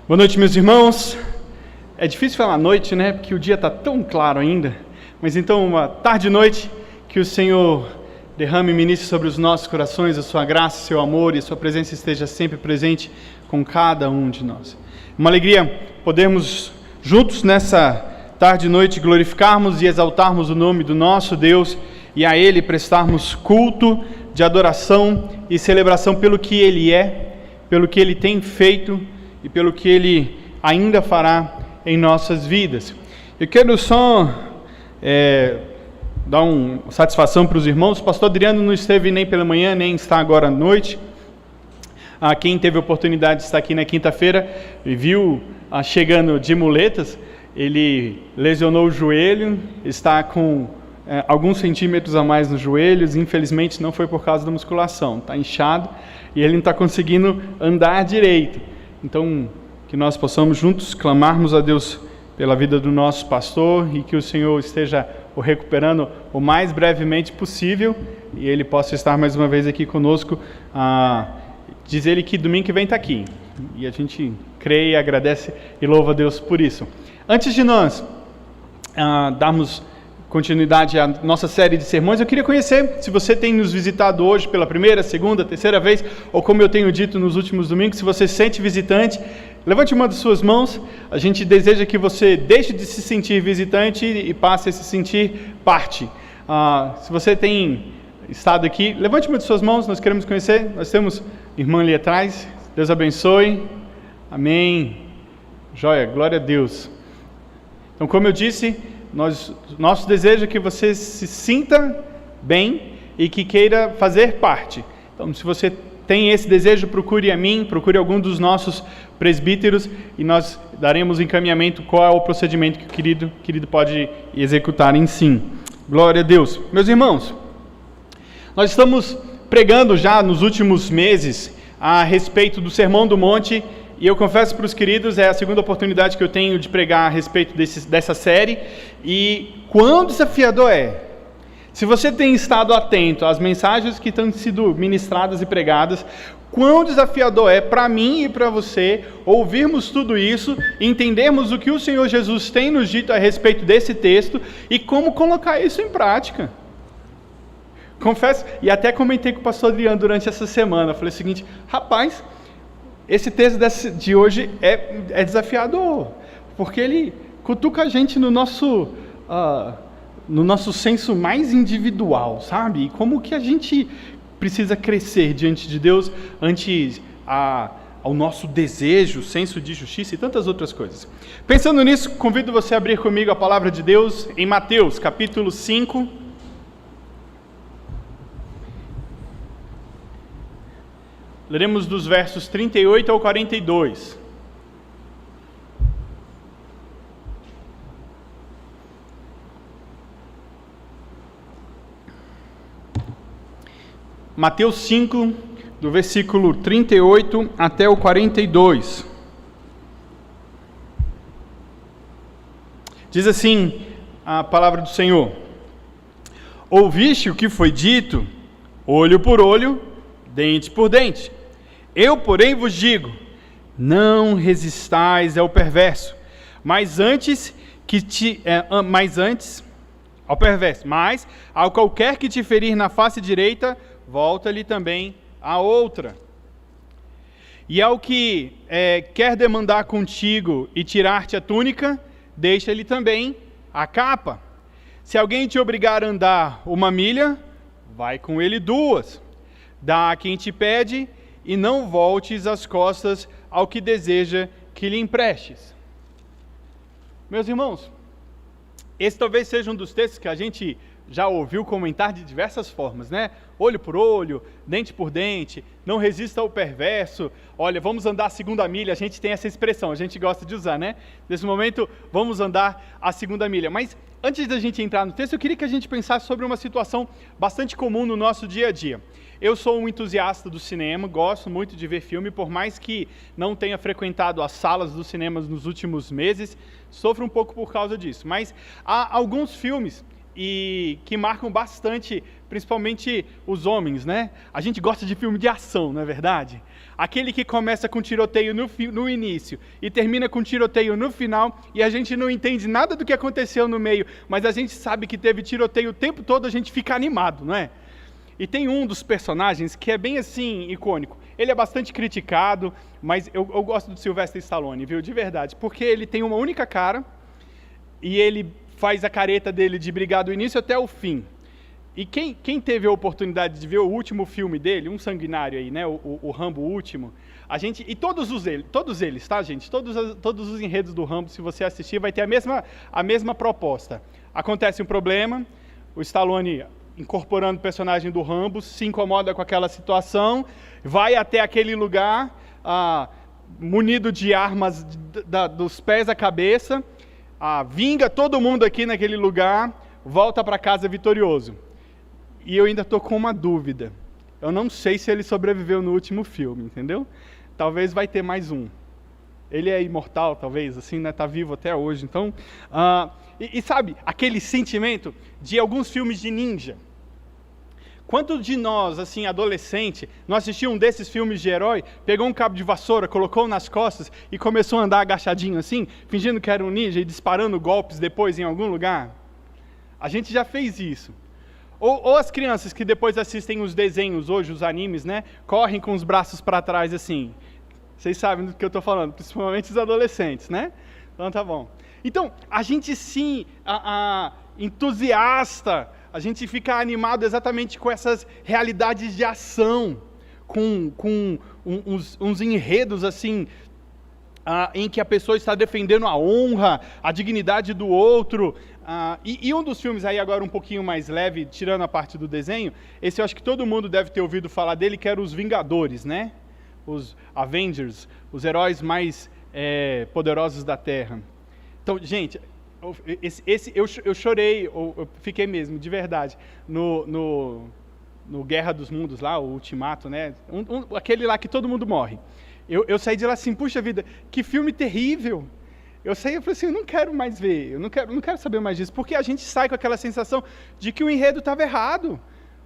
Boa noite, meus irmãos. É difícil falar noite, né? Porque o dia está tão claro ainda. Mas então, uma tarde e noite, que o Senhor derrame e ministre sobre os nossos corações a sua graça, seu amor e a sua presença esteja sempre presente com cada um de nós. Uma alegria podermos juntos nessa tarde e noite glorificarmos e exaltarmos o nome do nosso Deus e a Ele prestarmos culto de adoração e celebração pelo que Ele é, pelo que Ele tem feito e pelo que Ele ainda fará em nossas vidas. Eu quero só dar uma satisfação para os irmãos. O pastor Adriano não esteve nem pela manhã, nem está agora à noite. Quem teve a oportunidade de estar aqui na quinta-feira e viu chegando de muletas, ele lesionou o joelho, está com alguns centímetros a mais nos joelhos. Infelizmente não foi por causa da musculação, está inchado e ele não está conseguindo andar direito. Então, que nós possamos juntos clamarmos a Deus pela vida do nosso pastor e que o Senhor esteja o recuperando o mais brevemente possível e ele possa estar mais uma vez aqui conosco. Diz ele que domingo que vem está aqui e a gente crê e agradece e louva a Deus por isso. Antes de nós darmos continuidade à nossa série de sermões, eu queria conhecer, se você tem nos visitado hoje pela primeira, segunda, terceira vez, ou como eu tenho dito nos últimos domingos, se você se sente visitante, levante uma das suas mãos. A gente deseja que você deixe de se sentir visitante e passe a se sentir parte. Se você tem estado aqui, levante uma das suas mãos, nós queremos conhecer. Nós temos irmã ali atrás. Deus abençoe. Amém. Joia, glória a Deus. Então, como eu disse, nosso desejo é que você se sinta bem e que queira fazer parte. Então, se você tem esse desejo, procure a mim, procure algum dos nossos presbíteros e nós daremos encaminhamento qual é o procedimento que o querido pode executar em si. Glória a Deus. Meus irmãos, nós estamos pregando já nos últimos meses a respeito do Sermão do Monte. E eu confesso para os queridos, é a segunda oportunidade que eu tenho de pregar a respeito dessa série. E quão desafiador é. Se você tem estado atento às mensagens que estão sido ministradas e pregadas, quão desafiador é para mim e para você ouvirmos tudo isso, entendermos o que o Senhor Jesus tem nos dito a respeito desse texto e como colocar isso em prática. Confesso, e até comentei com o pastor Adriano durante essa semana, eu falei o seguinte: rapaz, esse texto de hoje é desafiador, porque ele cutuca a gente no nosso senso mais individual, sabe? E como que a gente precisa crescer diante de Deus, ante ao nosso desejo, senso de justiça e tantas outras coisas. Pensando nisso, convido você a abrir comigo a palavra de Deus em Mateus, capítulo 5. Leremos dos versos 38 ao 42. Mateus 5, do versículo 38 até o 42. Diz assim a palavra do Senhor: Ouviste o que foi dito, olho por olho, dente por dente. Eu, porém, vos digo, não resistais ao perverso, mas ao qualquer que te ferir na face direita, volta-lhe também a outra. E ao que quer demandar contigo e tirar-te a túnica, deixa-lhe também a capa. Se alguém te obrigar a andar 1 milha, vai com ele 2. Dá a quem te pede, e não voltes as costas ao que deseja que lhe emprestes. Meus irmãos, esse talvez seja um dos textos que a gente já ouviu comentar de diversas formas, né? Olho por olho, dente por dente, não resista ao perverso. Olha, vamos andar a 2ª milha, a gente tem essa expressão, a gente gosta de usar, né? Nesse momento, vamos andar a 2ª milha. Mas antes da gente entrar no texto, eu queria que a gente pensasse sobre uma situação bastante comum no nosso dia a dia. Eu sou um entusiasta do cinema, gosto muito de ver filme, por mais que não tenha frequentado as salas dos cinemas nos últimos meses, sofro um pouco por causa disso. Mas há alguns filmes e que marcam bastante, principalmente os homens, né? A gente gosta de filme de ação, não é verdade? Aquele que começa com tiroteio no início e termina com tiroteio no final, e a gente não entende nada do que aconteceu no meio, mas a gente sabe que teve tiroteio o tempo todo, a gente fica animado, não é? E tem um dos personagens que é bem assim, icônico. Ele é bastante criticado, mas eu gosto do Sylvester Stallone, viu? De verdade, porque ele tem uma única cara e ele faz a careta dele de brigar do início até o fim. E quem teve a oportunidade de ver o último filme dele, um sanguinário aí, né, o Rambo último, e todos eles, tá, gente? Todos os enredos do Rambo, se você assistir, vai ter a mesma proposta. Acontece um problema, o Stallone, incorporando o personagem do Rambo, se incomoda com aquela situação, vai até aquele lugar, munido de armas dos pés à cabeça, vinga todo mundo aqui naquele lugar, volta para casa vitorioso. E eu ainda estou com uma dúvida. Eu não sei se ele sobreviveu no último filme, entendeu? Talvez vai ter mais um. Ele é imortal, talvez, assim, né? Tá vivo até hoje. Então, e sabe, aquele sentimento de alguns filmes de ninja. Quantos de nós, assim, adolescente, não assistiu um desses filmes de herói, pegou um cabo de vassoura, colocou nas costas e começou a andar agachadinho assim, fingindo que era um ninja e disparando golpes depois em algum lugar? A gente já fez isso. Ou as crianças que depois assistem os desenhos hoje, os animes, né? Correm com os braços para trás assim. Vocês sabem do que eu estou falando, principalmente os adolescentes, né? Então tá bom. Então, a gente sim, entusiasta, a gente fica animado exatamente com essas realidades de ação, com uns enredos assim, em que a pessoa está defendendo a honra, a dignidade do outro. E um dos filmes aí agora um pouquinho mais leve, tirando a parte do desenho, esse eu acho que todo mundo deve ter ouvido falar dele, que era Os Vingadores, né? Os Avengers, os heróis mais poderosos da Terra. Então, gente, eu chorei, eu fiquei mesmo, de verdade, no Guerra dos Mundos lá, o Ultimato, né? Aquele lá que todo mundo morre. Eu saí de lá assim, puxa vida, que filme terrível. Eu falei assim, eu não quero mais ver, eu não quero saber mais disso, porque a gente sai com aquela sensação de que o enredo estava errado,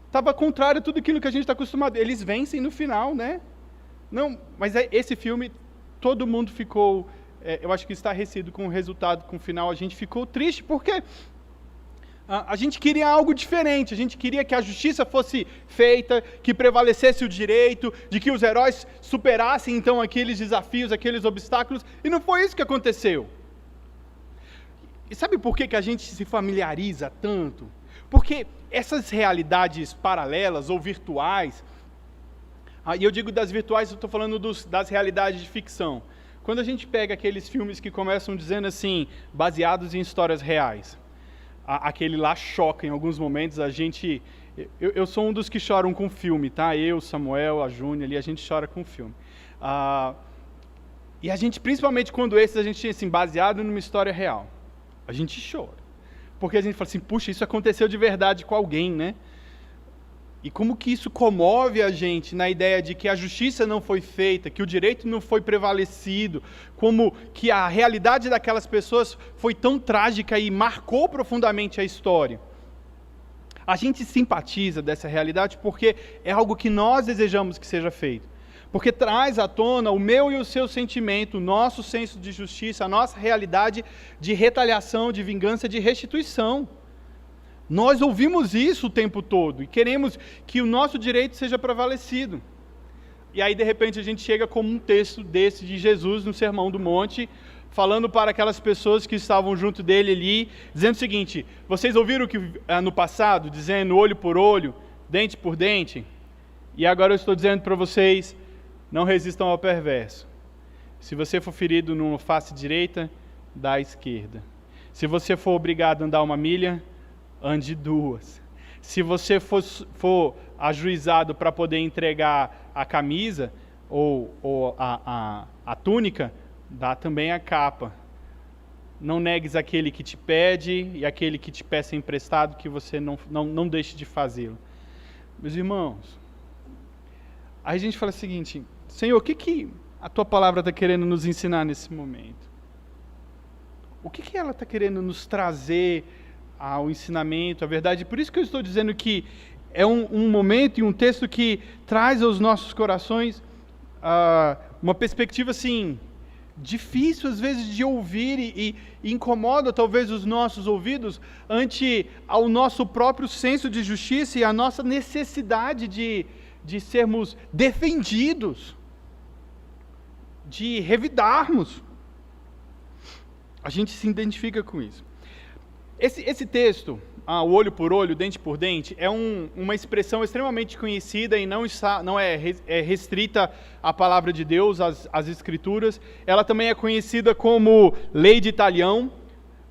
estava contrário a tudo aquilo que a gente está acostumado. Eles vencem no final, né? Não, mas esse filme, todo mundo ficou, eu acho que estarrecido com o resultado, com o final. A gente ficou triste, porque a gente queria algo diferente, a gente queria que a justiça fosse feita, que prevalecesse o direito, de que os heróis superassem então aqueles desafios, aqueles obstáculos, e não foi isso que aconteceu. E sabe por que a gente se familiariza tanto? Porque essas realidades paralelas ou virtuais, e eu digo das virtuais, eu estou falando das realidades de ficção. Quando a gente pega aqueles filmes que começam dizendo assim, baseados em histórias reais, aquele lá choca em alguns momentos, a gente... Eu sou um dos que choram com filme, tá? Eu, Samuel, a Júnia ali, a gente chora com filme. E a gente, principalmente quando a gente tinha assim, baseado numa história real, a gente chora. Porque a gente fala assim, puxa, isso aconteceu de verdade com alguém, né? E como que isso comove a gente na ideia de que a justiça não foi feita, que o direito não foi prevalecido, como que a realidade daquelas pessoas foi tão trágica e marcou profundamente a história. A gente simpatiza dessa realidade porque é algo que nós desejamos que seja feito. Porque traz à tona o meu e o seu sentimento, o nosso senso de justiça, a nossa realidade de retaliação, de vingança, de restituição. Nós ouvimos isso o tempo todo e queremos que o nosso direito seja prevalecido. E aí, de repente, a gente chega como um texto desse de Jesus no Sermão do Monte, falando para aquelas pessoas que estavam junto dele ali, dizendo o seguinte: vocês ouviram que no passado, dizendo olho por olho, dente por dente? E agora eu estou dizendo para vocês, não resistam ao perverso. Se você for ferido numa face direita, dá à esquerda. Se você for obrigado a andar 1 milha, ande 2. Se você for ajuizado para poder entregar a camisa ou a túnica, dá também a capa. Não negues aquele que te pede e aquele que te peça emprestado, que você não deixe de fazê-lo. Meus irmãos, aí a gente fala o seguinte: Senhor, o que a Tua palavra está querendo nos ensinar nesse momento? O que ela está querendo nos trazer ao ensinamento, à verdade. Por isso que eu estou dizendo que é um momento e um texto que traz aos nossos corações uma perspectiva assim, difícil às vezes de ouvir e incomoda talvez os nossos ouvidos ante ao nosso próprio senso de justiça e a nossa necessidade de sermos defendidos, de revidarmos. A gente se identifica com isso. Esse texto, o olho por olho, dente por dente, é uma expressão extremamente conhecida e não é restrita à palavra de Deus, às Escrituras. Ela também é conhecida como Lei de Talião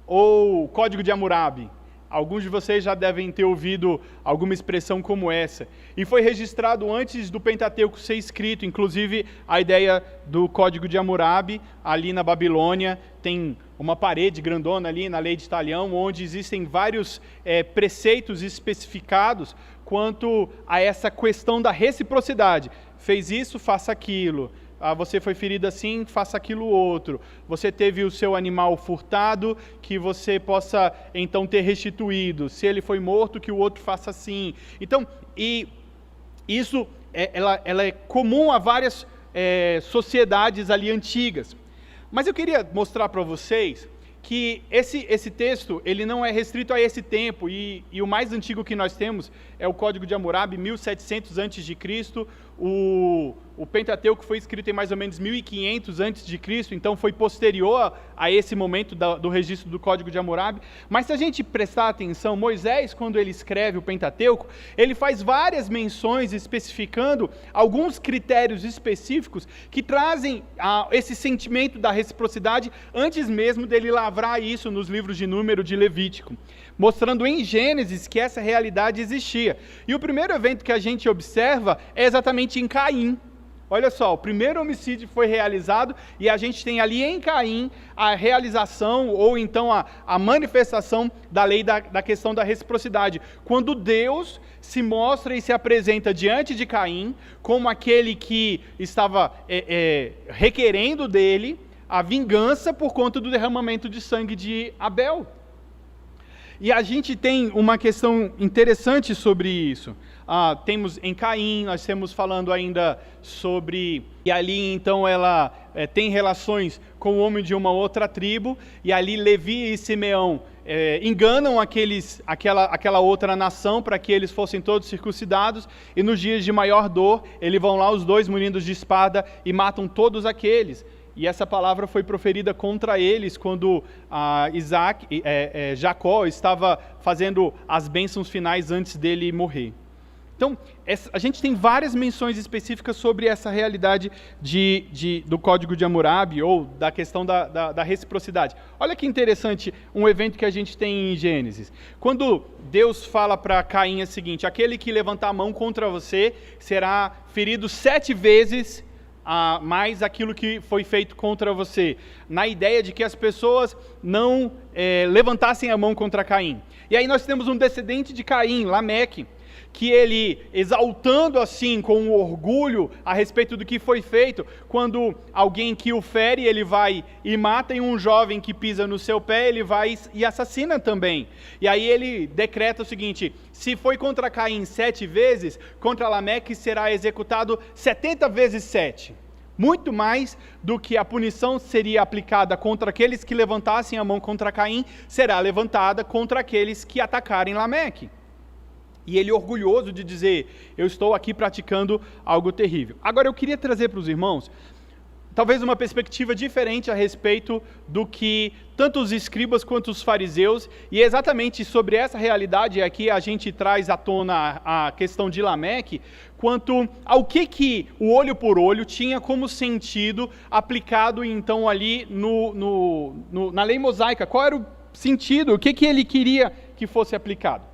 ou Código de Hammurabi. Alguns de vocês já devem ter ouvido alguma expressão como essa. E foi registrado antes do Pentateuco ser escrito. Inclusive, a ideia do Código de Hammurabi, ali na Babilônia, tem uma parede grandona ali na Lei de Talião, onde existem vários preceitos especificados quanto a essa questão da reciprocidade. Fez isso, faça aquilo. Você foi ferido assim, faça aquilo outro. Você teve o seu animal furtado, que você possa então ter restituído. Se ele foi morto, que o outro faça assim. Então, e isso ela é comum a várias sociedades ali antigas. Mas eu queria mostrar para vocês que esse texto ele não é restrito a esse tempo, e o mais antigo que nós temos é o Código de Hammurabi, 1700 a.C., o Pentateuco foi escrito em mais ou menos 1500 a.C., então foi posterior a esse momento do registro do Código de Hammurabi. Mas se a gente prestar atenção, Moisés, quando ele escreve o Pentateuco, ele faz várias menções especificando alguns critérios específicos que trazem esse sentimento da reciprocidade antes mesmo dele lavrar isso nos livros de Número, de Levítico, mostrando em Gênesis que essa realidade existia. E o primeiro evento que a gente observa é exatamente em Caim. Olha só, o primeiro homicídio foi realizado e a gente tem ali em Caim a realização ou então a manifestação da lei da questão da reciprocidade. Quando Deus se mostra e se apresenta diante de Caim como aquele que estava requerendo dele a vingança por conta do derramamento de sangue de Abel. E a gente tem uma questão interessante sobre isso. Temos em Caim, nós temos falando ainda sobre... E ali então ela tem relações com o homem de uma outra tribo, e ali Levi e Simeão enganam aquela outra nação para que eles fossem todos circuncidados, e nos dias de maior dor, eles vão lá os dois munidos de espada e matam todos aqueles. E essa palavra foi proferida contra eles quando Jacó estava fazendo as bênçãos finais antes dele morrer. Então, a gente tem várias menções específicas sobre essa realidade do Código de Hammurabi, ou da questão da reciprocidade. Olha que interessante um evento que a gente tem em Gênesis. Quando Deus fala para Caim o seguinte: aquele que levantar a mão contra você será ferido 7 vezes mais aquilo que foi feito contra você, na ideia de que as pessoas não levantassem a mão contra Caim. E aí nós temos um descendente de Caim, Lameque, que ele, exaltando assim, com um orgulho a respeito do que foi feito, quando alguém que o fere, ele vai e mata, e um jovem que pisa no seu pé, ele vai e assassina também. E aí ele decreta o seguinte: se foi contra Caim 7 vezes, contra Lameque será executado 70 vezes 7. Muito mais do que a punição seria aplicada contra aqueles que levantassem a mão contra Caim, será levantada contra aqueles que atacarem Lameque. E ele orgulhoso de dizer: eu estou aqui praticando algo terrível. Agora eu queria trazer para os irmãos, talvez uma perspectiva diferente a respeito do que tanto os escribas quanto os fariseus, e exatamente sobre essa realidade aqui a gente traz à tona a questão de Lameque, quanto ao que o olho por olho tinha como sentido aplicado então ali na lei mosaica. Qual era o sentido, o que ele queria que fosse aplicado?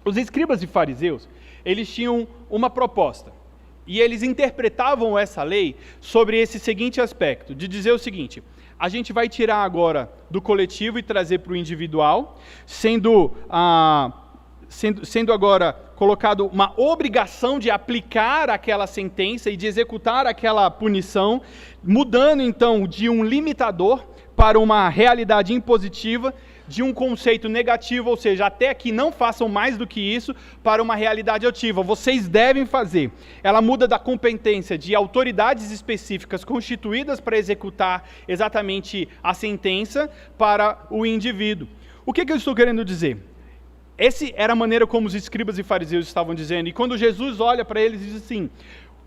Os escribas e fariseus, eles tinham uma proposta, e eles interpretavam essa lei sobre esse seguinte aspecto, de dizer o seguinte: a gente vai tirar agora do coletivo e trazer para o individual, sendo agora colocado uma obrigação de aplicar aquela sentença e de executar aquela punição, mudando então de um limitador para uma realidade impositiva, de um conceito negativo, ou seja, até aqui não façam mais do que isso, para uma realidade ativa. Vocês devem fazer. Ela muda da competência de autoridades específicas constituídas para executar exatamente a sentença para o indivíduo. O que eu estou querendo dizer? Essa era a maneira como os escribas e fariseus estavam dizendo. E quando Jesus olha para eles e diz assim: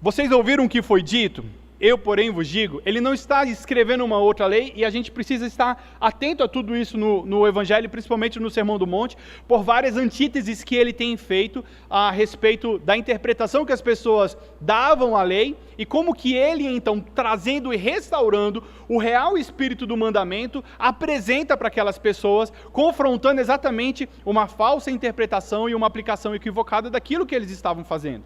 vocês ouviram o que foi dito? Eu, porém, vos digo. Ele não está escrevendo uma outra lei, e a gente precisa estar atento a tudo isso no Evangelho, principalmente no Sermão do Monte, por várias antíteses que ele tem feito a respeito da interpretação que as pessoas davam à lei, e como que ele, então, trazendo e restaurando o real espírito do mandamento, apresenta para aquelas pessoas, confrontando exatamente uma falsa interpretação e uma aplicação equivocada daquilo que eles estavam fazendo.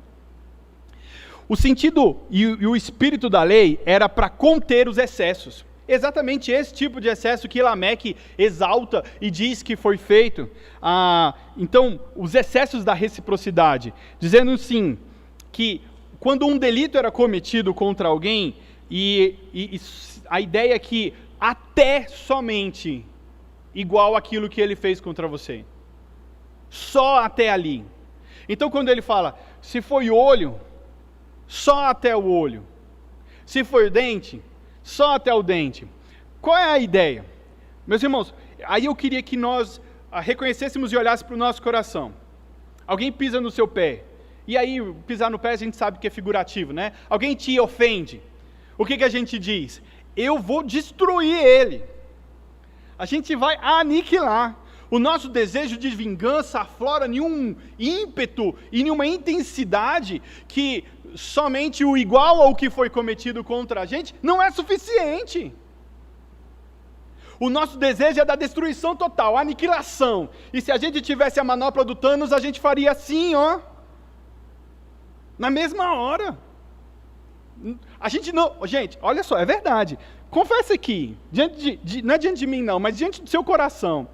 O sentido e o espírito da lei era para conter os excessos. Exatamente esse tipo de excesso que Lameque exalta e diz que foi feito. Então, os excessos da reciprocidade, dizendo sim, que quando um delito era cometido contra alguém, e a ideia é que até somente igual aquilo que ele fez contra você. Só até ali. Então, quando ele fala, se foi olho, só até o olho. Se foi o dente, só até o dente. Qual é a ideia? Meus irmãos, aí eu queria que nós reconhecêssemos e olhássemos para o nosso coração. Alguém pisa no seu pé. E aí, pisar no pé a gente sabe que é figurativo, né? Alguém te ofende. O que a gente diz? Eu vou destruir ele. A gente vai aniquilar. O nosso desejo de vingança aflora em um ímpeto e em uma intensidade que somente o igual ao que foi cometido contra a gente não é suficiente. O nosso desejo é da destruição total, aniquilação. E se a gente tivesse a manopla do Thanos, a gente faria assim, ó. Na mesma hora. A gente não... Gente, olha só, é verdade. Confessa aqui, não é diante de mim não, mas diante do seu coração.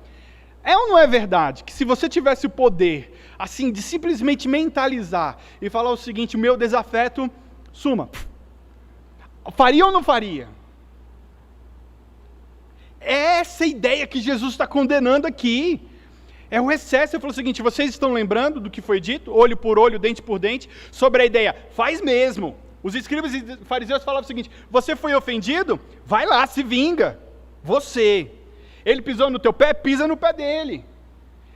É ou não é verdade que se você tivesse o poder, assim, de simplesmente mentalizar e falar o seguinte, o meu desafeto, suma. Faria ou não faria? É essa ideia que Jesus está condenando aqui. É o excesso. Ele falou o seguinte, vocês estão lembrando do que foi dito, olho por olho, dente por dente, sobre a ideia, faz mesmo. Os escribas e fariseus falavam o seguinte, você foi ofendido? Vai lá, se vinga. Você. Ele pisou no teu pé, pisa no pé dele.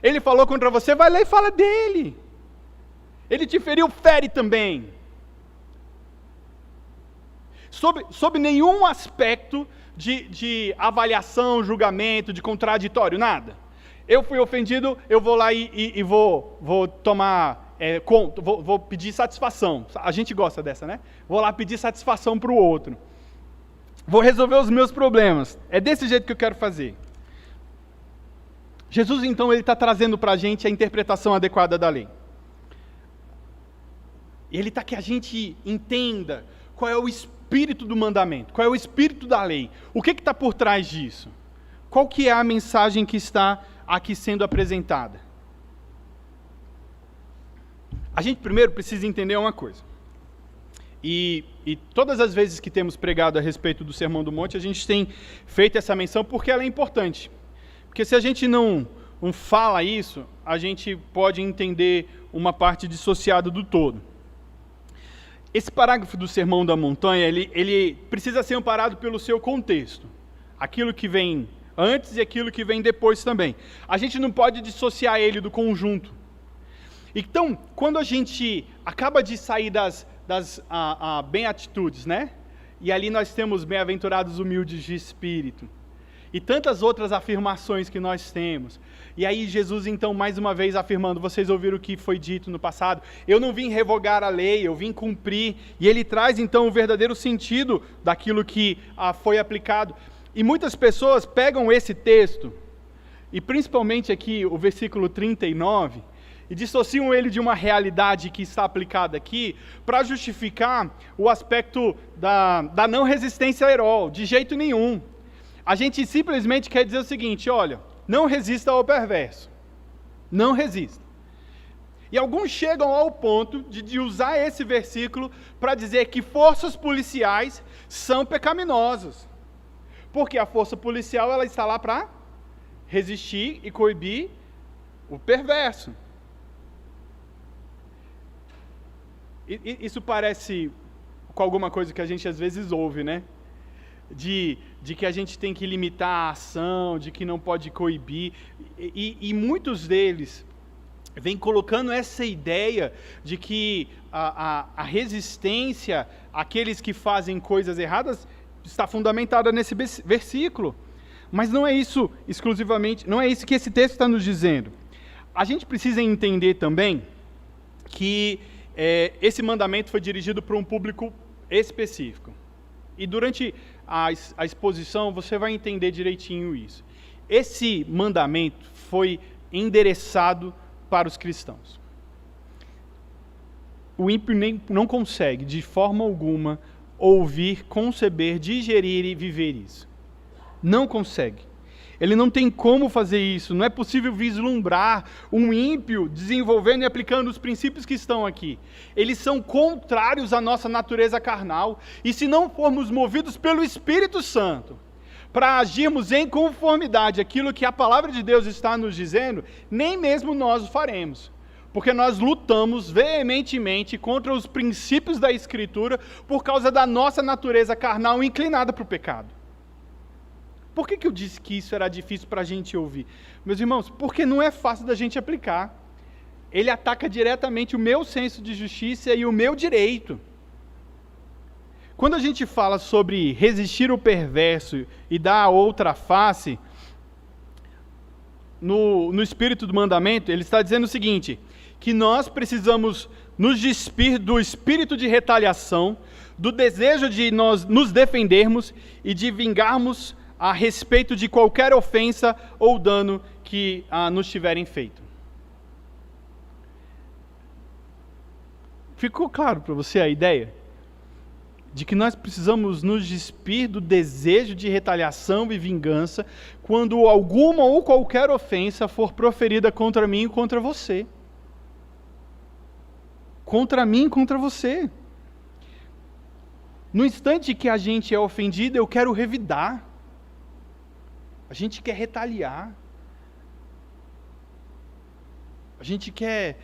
Ele falou contra você, vai lá e fala dele. Ele te feriu, fere também. Sob nenhum aspecto de avaliação, julgamento, de contraditório, nada. Eu fui ofendido, eu vou lá e vou tomar conta, vou pedir satisfação. A gente gosta dessa, né? Vou lá pedir satisfação para o outro. Vou resolver os meus problemas. É desse jeito que eu quero fazer. Jesus, então, ele está trazendo para a gente a interpretação adequada da lei. Ele está que a gente entenda qual é o espírito do mandamento, qual é o espírito da lei, o que está por trás disso, qual que é a mensagem que está aqui sendo apresentada. A gente primeiro precisa entender uma coisa, e todas as vezes que temos pregado a respeito do Sermão do Monte, a gente tem feito essa menção porque ela é importante. Porque se a gente não fala isso, a gente pode entender uma parte dissociada do todo. Esse parágrafo do Sermão da Montanha, ele precisa ser amparado pelo seu contexto. Aquilo que vem antes e aquilo que vem depois também. A gente não pode dissociar ele do conjunto. Então, quando a gente acaba de sair das bem-atitudes, né? E ali nós temos bem-aventurados humildes de espírito. E tantas outras afirmações que nós temos. E aí Jesus, então, mais uma vez afirmando, vocês ouviram o que foi dito no passado, eu não vim revogar a lei, eu vim cumprir. E ele traz, então, o verdadeiro sentido daquilo que foi aplicado. E muitas pessoas pegam esse texto, e principalmente aqui o versículo 39, e dissociam ele de uma realidade que está aplicada aqui, para justificar o aspecto da não resistência a Herol, de jeito nenhum. A gente simplesmente quer dizer o seguinte, olha, não resista ao perverso. Não resista. E alguns chegam ao ponto de usar esse versículo para dizer que forças policiais são pecaminosas. Porque a força policial ela está lá para resistir e coibir o perverso. Isso parece com alguma coisa que a gente às vezes ouve, né? De que a gente tem que limitar a ação, de que não pode coibir. E muitos deles vêm colocando essa ideia de que a resistência àqueles que fazem coisas erradas está fundamentada nesse versículo. Mas não é isso exclusivamente, não é isso que esse texto está nos dizendo. A gente precisa entender também que esse mandamento foi dirigido para um público específico. E durante a exposição você vai entender direitinho isso. Esse mandamento foi endereçado para os cristãos. O ímpio não consegue, de forma alguma, ouvir, conceber, digerir e viver isso. Não consegue. Ele não tem como fazer isso. Não é possível vislumbrar um ímpio desenvolvendo e aplicando os princípios que estão aqui. Eles são contrários à nossa natureza carnal. E se não formos movidos pelo Espírito Santo para agirmos em conformidade àquilo que a palavra de Deus está nos dizendo, nem mesmo nós o faremos. Porque nós lutamos veementemente contra os princípios da Escritura por causa da nossa natureza carnal inclinada para o pecado. Por que eu disse que isso era difícil para a gente ouvir? Meus irmãos, porque não é fácil da gente aplicar. Ele ataca diretamente o meu senso de justiça e o meu direito. Quando a gente fala sobre resistir o perverso e dar a outra face, no espírito do mandamento, ele está dizendo o seguinte, que nós precisamos nos despir do espírito de retaliação, do desejo de nós nos defendermos e de vingarmos a respeito de qualquer ofensa ou dano que nos tiverem feito. Ficou claro para você a ideia? De que nós precisamos nos despir do desejo de retaliação e vingança quando alguma ou qualquer ofensa for proferida contra mim e contra você. Contra mim e contra você. No instante que a gente é ofendido, eu quero revidar. A gente quer retaliar. A gente quer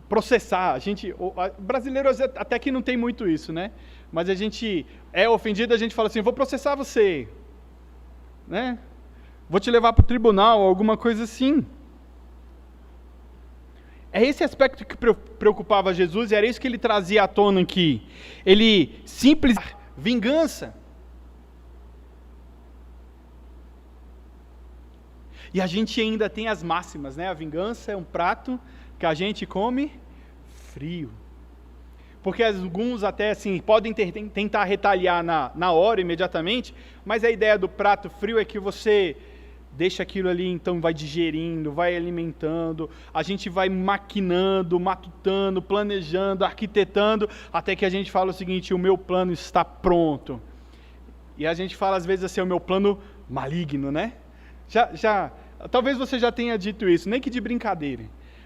processar. Brasileiro até que não tem muito isso, né? Mas a gente é ofendido, a gente fala assim, vou processar você, né? Vou te levar para o tribunal, alguma coisa assim. É esse aspecto que preocupava Jesus e era isso que ele trazia à tona aqui. Ele vingança. E a gente ainda tem as máximas, né? A vingança é um prato que a gente come frio. Porque alguns até assim, podem tentar retaliar na hora, imediatamente, mas a ideia do prato frio é que você deixa aquilo ali, então vai digerindo, vai alimentando, a gente vai maquinando, matutando, planejando, arquitetando, até que a gente fala o seguinte, o meu plano está pronto. E a gente fala às vezes assim, o meu plano maligno, né? Talvez você já tenha dito isso, nem que de brincadeira.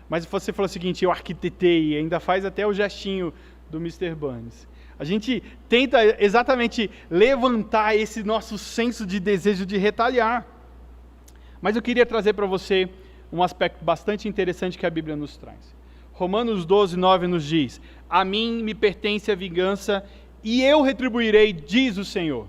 Mas você falou o seguinte, eu arquitetei, ainda faz até o gestinho do Mr. Burns. A gente tenta exatamente levantar esse nosso senso de desejo de retaliar. Mas eu queria trazer para você um aspecto bastante interessante que a Bíblia nos traz. Romanos 12, 9 nos diz, a mim me pertence a vingança e eu retribuirei, diz o Senhor.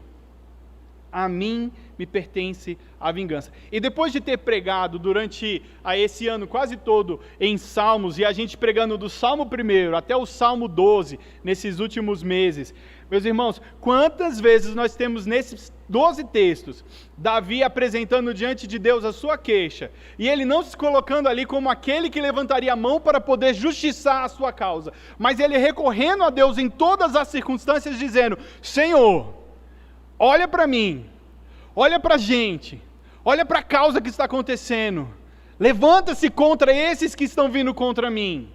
A mim me pertence a vingança. E depois de ter pregado durante esse ano quase todo em Salmos, e a gente pregando do Salmo 1 até o Salmo 12, nesses últimos meses, meus irmãos, quantas vezes nós temos nesses 12 textos, Davi apresentando diante de Deus a sua queixa, e ele não se colocando ali como aquele que levantaria a mão para poder justiçar a sua causa, mas ele recorrendo a Deus em todas as circunstâncias, dizendo, Senhor, olha para mim, olha para a gente, olha para a causa que está acontecendo, levanta-se contra esses que estão vindo contra mim.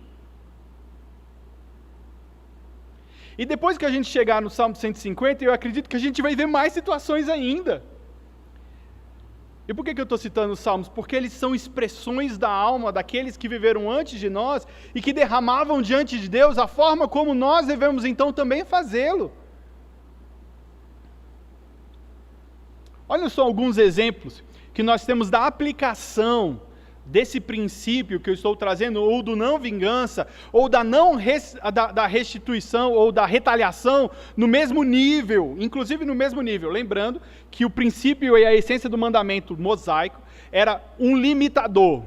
E depois que a gente chegar no Salmo 150, eu acredito que a gente vai ver mais situações ainda. E por que eu estou citando os Salmos? Porque eles são expressões da alma daqueles que viveram antes de nós e que derramavam diante de Deus a forma como nós devemos então também fazê-lo. Olha só alguns exemplos que nós temos da aplicação desse princípio que eu estou trazendo, ou do não vingança, ou da restituição, ou da retaliação, no mesmo nível, inclusive no mesmo nível. Lembrando que o princípio e a essência do mandamento mosaico era um limitador,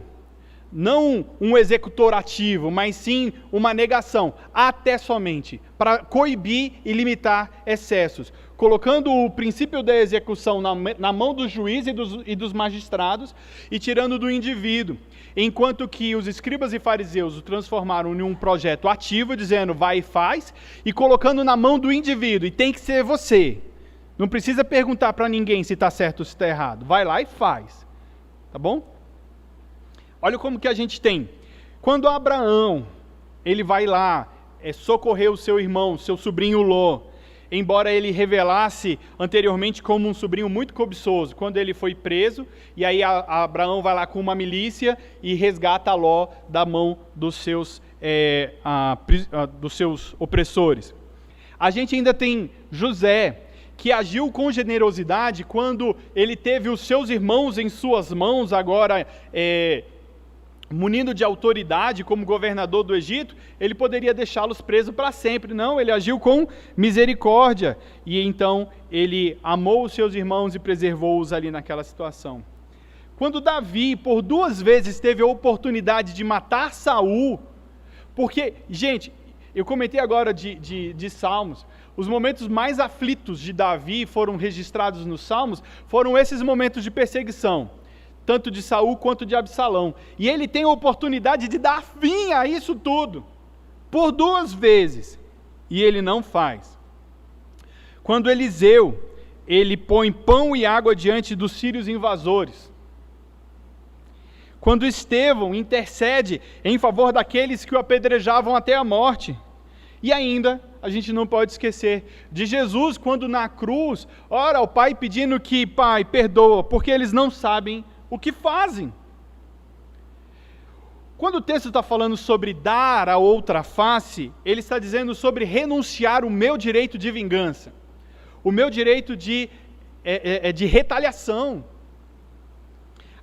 não um executor ativo, mas sim uma negação, até somente, para coibir e limitar excessos, colocando o princípio da execução na mão do juiz e dos magistrados e tirando do indivíduo, enquanto que os escribas e fariseus o transformaram em um projeto ativo, dizendo vai e faz, e colocando na mão do indivíduo, e tem que ser você, não precisa perguntar para ninguém se está certo ou se está errado, vai lá e faz, tá bom? Olha como que a gente tem, quando Abraão, ele vai lá, socorrer o seu irmão, seu sobrinho Ló, embora ele revelasse anteriormente como um sobrinho muito cobiçoso, quando ele foi preso, e aí Abraão vai lá com uma milícia e resgata Ló da mão dos seus opressores. A gente ainda tem José, que agiu com generosidade quando ele teve os seus irmãos em suas mãos, agora munido de autoridade como governador do Egito, ele poderia deixá-los presos para sempre. Não, ele agiu com misericórdia, e então ele amou os seus irmãos e preservou-os ali naquela situação. Quando Davi, por 2 vezes, teve a oportunidade de matar Saul, porque, gente, eu comentei agora de Salmos, os momentos mais aflitos de Davi foram registrados nos Salmos, foram esses momentos de perseguição, tanto de Saul quanto de Absalão. E ele tem a oportunidade de dar fim a isso tudo, por 2 vezes, e ele não faz. Quando Eliseu, ele põe pão e água diante dos sírios invasores. Quando Estevão intercede em favor daqueles que o apedrejavam até a morte. E ainda, a gente não pode esquecer de Jesus, quando na cruz, ora ao Pai pedindo que, Pai, perdoa, porque eles não sabem o que fazem. Quando o texto está falando sobre dar a outra face, ele está dizendo sobre renunciar o meu direito de vingança, o meu direito de retaliação.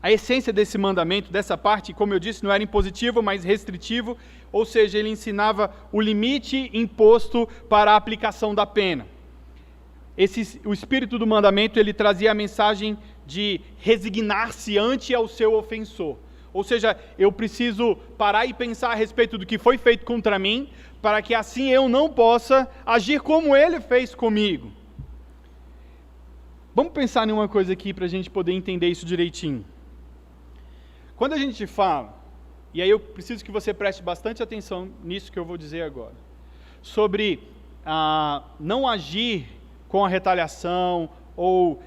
A essência desse mandamento, dessa parte, como eu disse, não era impositivo, mas restritivo, ou seja, ele ensinava o limite imposto para a aplicação da pena. O espírito do mandamento, ele trazia a mensagem de resignar-se ante ao seu ofensor. Ou seja, eu preciso parar e pensar a respeito do que foi feito contra mim, para que assim eu não possa agir como ele fez comigo. Vamos pensar em uma coisa aqui para a gente poder entender isso direitinho. Quando a gente fala, e aí eu preciso que você preste bastante atenção nisso que eu vou dizer agora, sobre não agir com a retaliação, ou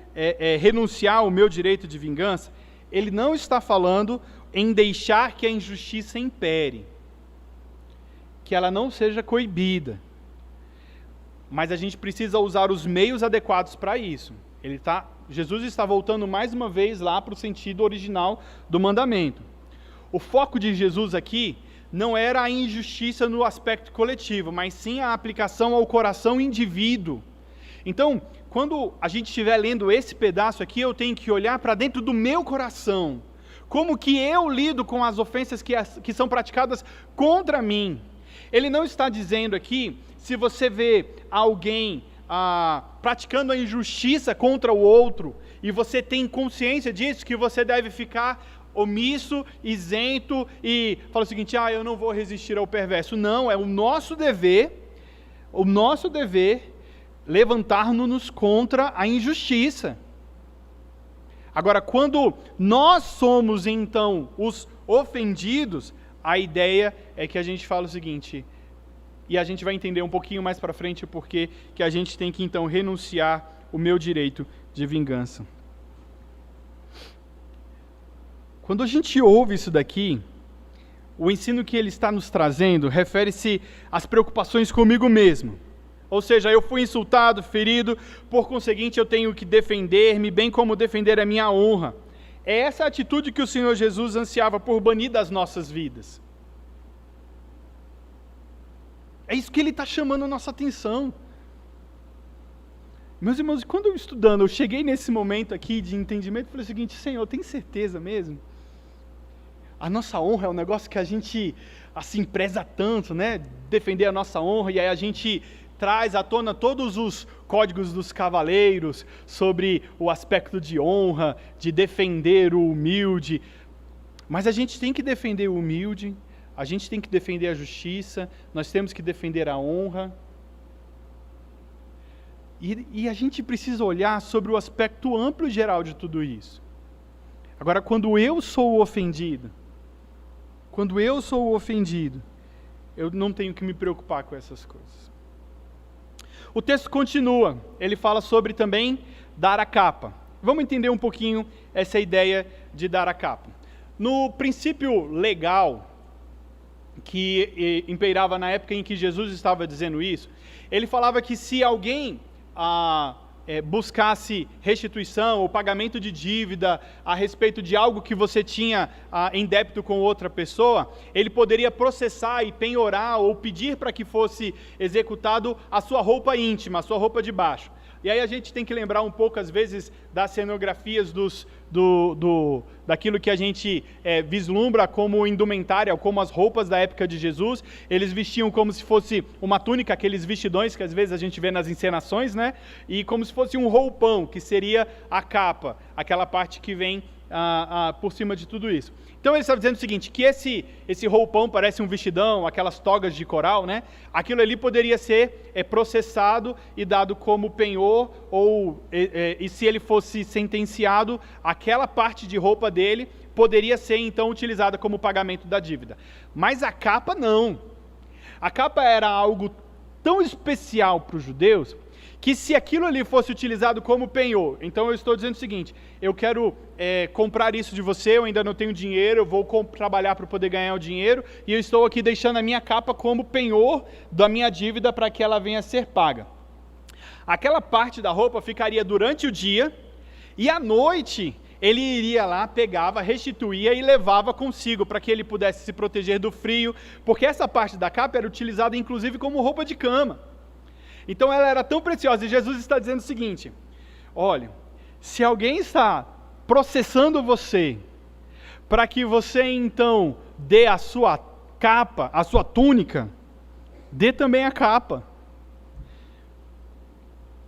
renunciar ao meu direito de vingança, ele não está falando em deixar que a injustiça impere, que ela não seja coibida, mas a gente precisa usar os meios adequados para isso. Jesus está voltando mais uma vez lá para o sentido original do mandamento. O foco de Jesus aqui não era a injustiça no aspecto coletivo, mas sim a aplicação ao coração indivíduo. Então, quando a gente estiver lendo esse pedaço aqui, eu tenho que olhar para dentro do meu coração. Como que eu lido com as ofensas que são praticadas contra mim? Ele não está dizendo aqui, se você vê alguém praticando a injustiça contra o outro, e você tem consciência disso, que você deve ficar omisso, isento, e fala o seguinte, eu não vou resistir ao perverso. Não, é o nosso dever levantar-nos contra a injustiça. Agora, quando nós somos, então, os ofendidos, a ideia é que a gente fala o seguinte, e a gente vai entender um pouquinho mais para frente o porquê que a gente tem que, então, renunciar o meu direito de vingança. Quando a gente ouve isso daqui, o ensino que ele está nos trazendo refere-se às preocupações comigo mesmo. Ou seja, eu fui insultado, ferido, por conseguinte eu tenho que defender-me, bem como defender a minha honra. É essa atitude que o Senhor Jesus ansiava por banir das nossas vidas. É isso que ele está chamando a nossa atenção. Meus irmãos, quando eu estudando, eu cheguei nesse momento aqui de entendimento, eu falei o seguinte: Senhor, tem certeza mesmo? A nossa honra é um negócio que a gente, assim, preza tanto, né? Defender a nossa honra, e aí a gente traz à tona todos os códigos dos cavaleiros sobre o aspecto de honra, de defender o humilde. Mas a gente tem que defender o humilde, a gente tem que defender a justiça, nós temos que defender a honra. E a gente precisa olhar sobre o aspecto amplo e geral de tudo isso. Agora, quando eu sou ofendido, eu não tenho que me preocupar com essas coisas. O texto continua, ele fala sobre também dar a capa. Vamos entender um pouquinho essa ideia de dar a capa. No princípio legal, que imperava na época em que Jesus estava dizendo isso, ele falava que se alguém buscasse restituição ou pagamento de dívida a respeito de algo que você tinha em débito com outra pessoa, ele poderia processar e penhorar ou pedir para que fosse executado a sua roupa íntima, a sua roupa de baixo. E aí a gente tem que lembrar um pouco, às vezes, das cenografias daquilo que a gente vislumbra como indumentária, como as roupas da época de Jesus. Eles vestiam como se fosse uma túnica, aqueles vestidões que às vezes a gente vê nas encenações, né? E como se fosse um roupão, que seria a capa, aquela parte que vem por cima de tudo isso. Então ele está dizendo o seguinte, que esse roupão parece um vestidão, aquelas togas de coral, né? Aquilo ali poderia ser processado e dado como penhor, e se ele fosse sentenciado, aquela parte de roupa dele poderia ser então utilizada como pagamento da dívida. Mas a capa não. A capa era algo tão especial para os judeus, que se aquilo ali fosse utilizado como penhor, então eu estou dizendo o seguinte, eu quero comprar isso de você, eu ainda não tenho dinheiro, eu vou trabalhar para poder ganhar o dinheiro, e eu estou aqui deixando a minha capa como penhor da minha dívida para que ela venha a ser paga. Aquela parte da roupa ficaria durante o dia, e à noite ele iria lá, pegava, restituía e levava consigo, para que ele pudesse se proteger do frio, porque essa parte da capa era utilizada inclusive como roupa de cama. Então ela era tão preciosa, e Jesus está dizendo o seguinte, olha, se alguém está processando você, para que você então dê a sua capa, a sua túnica, dê também a capa.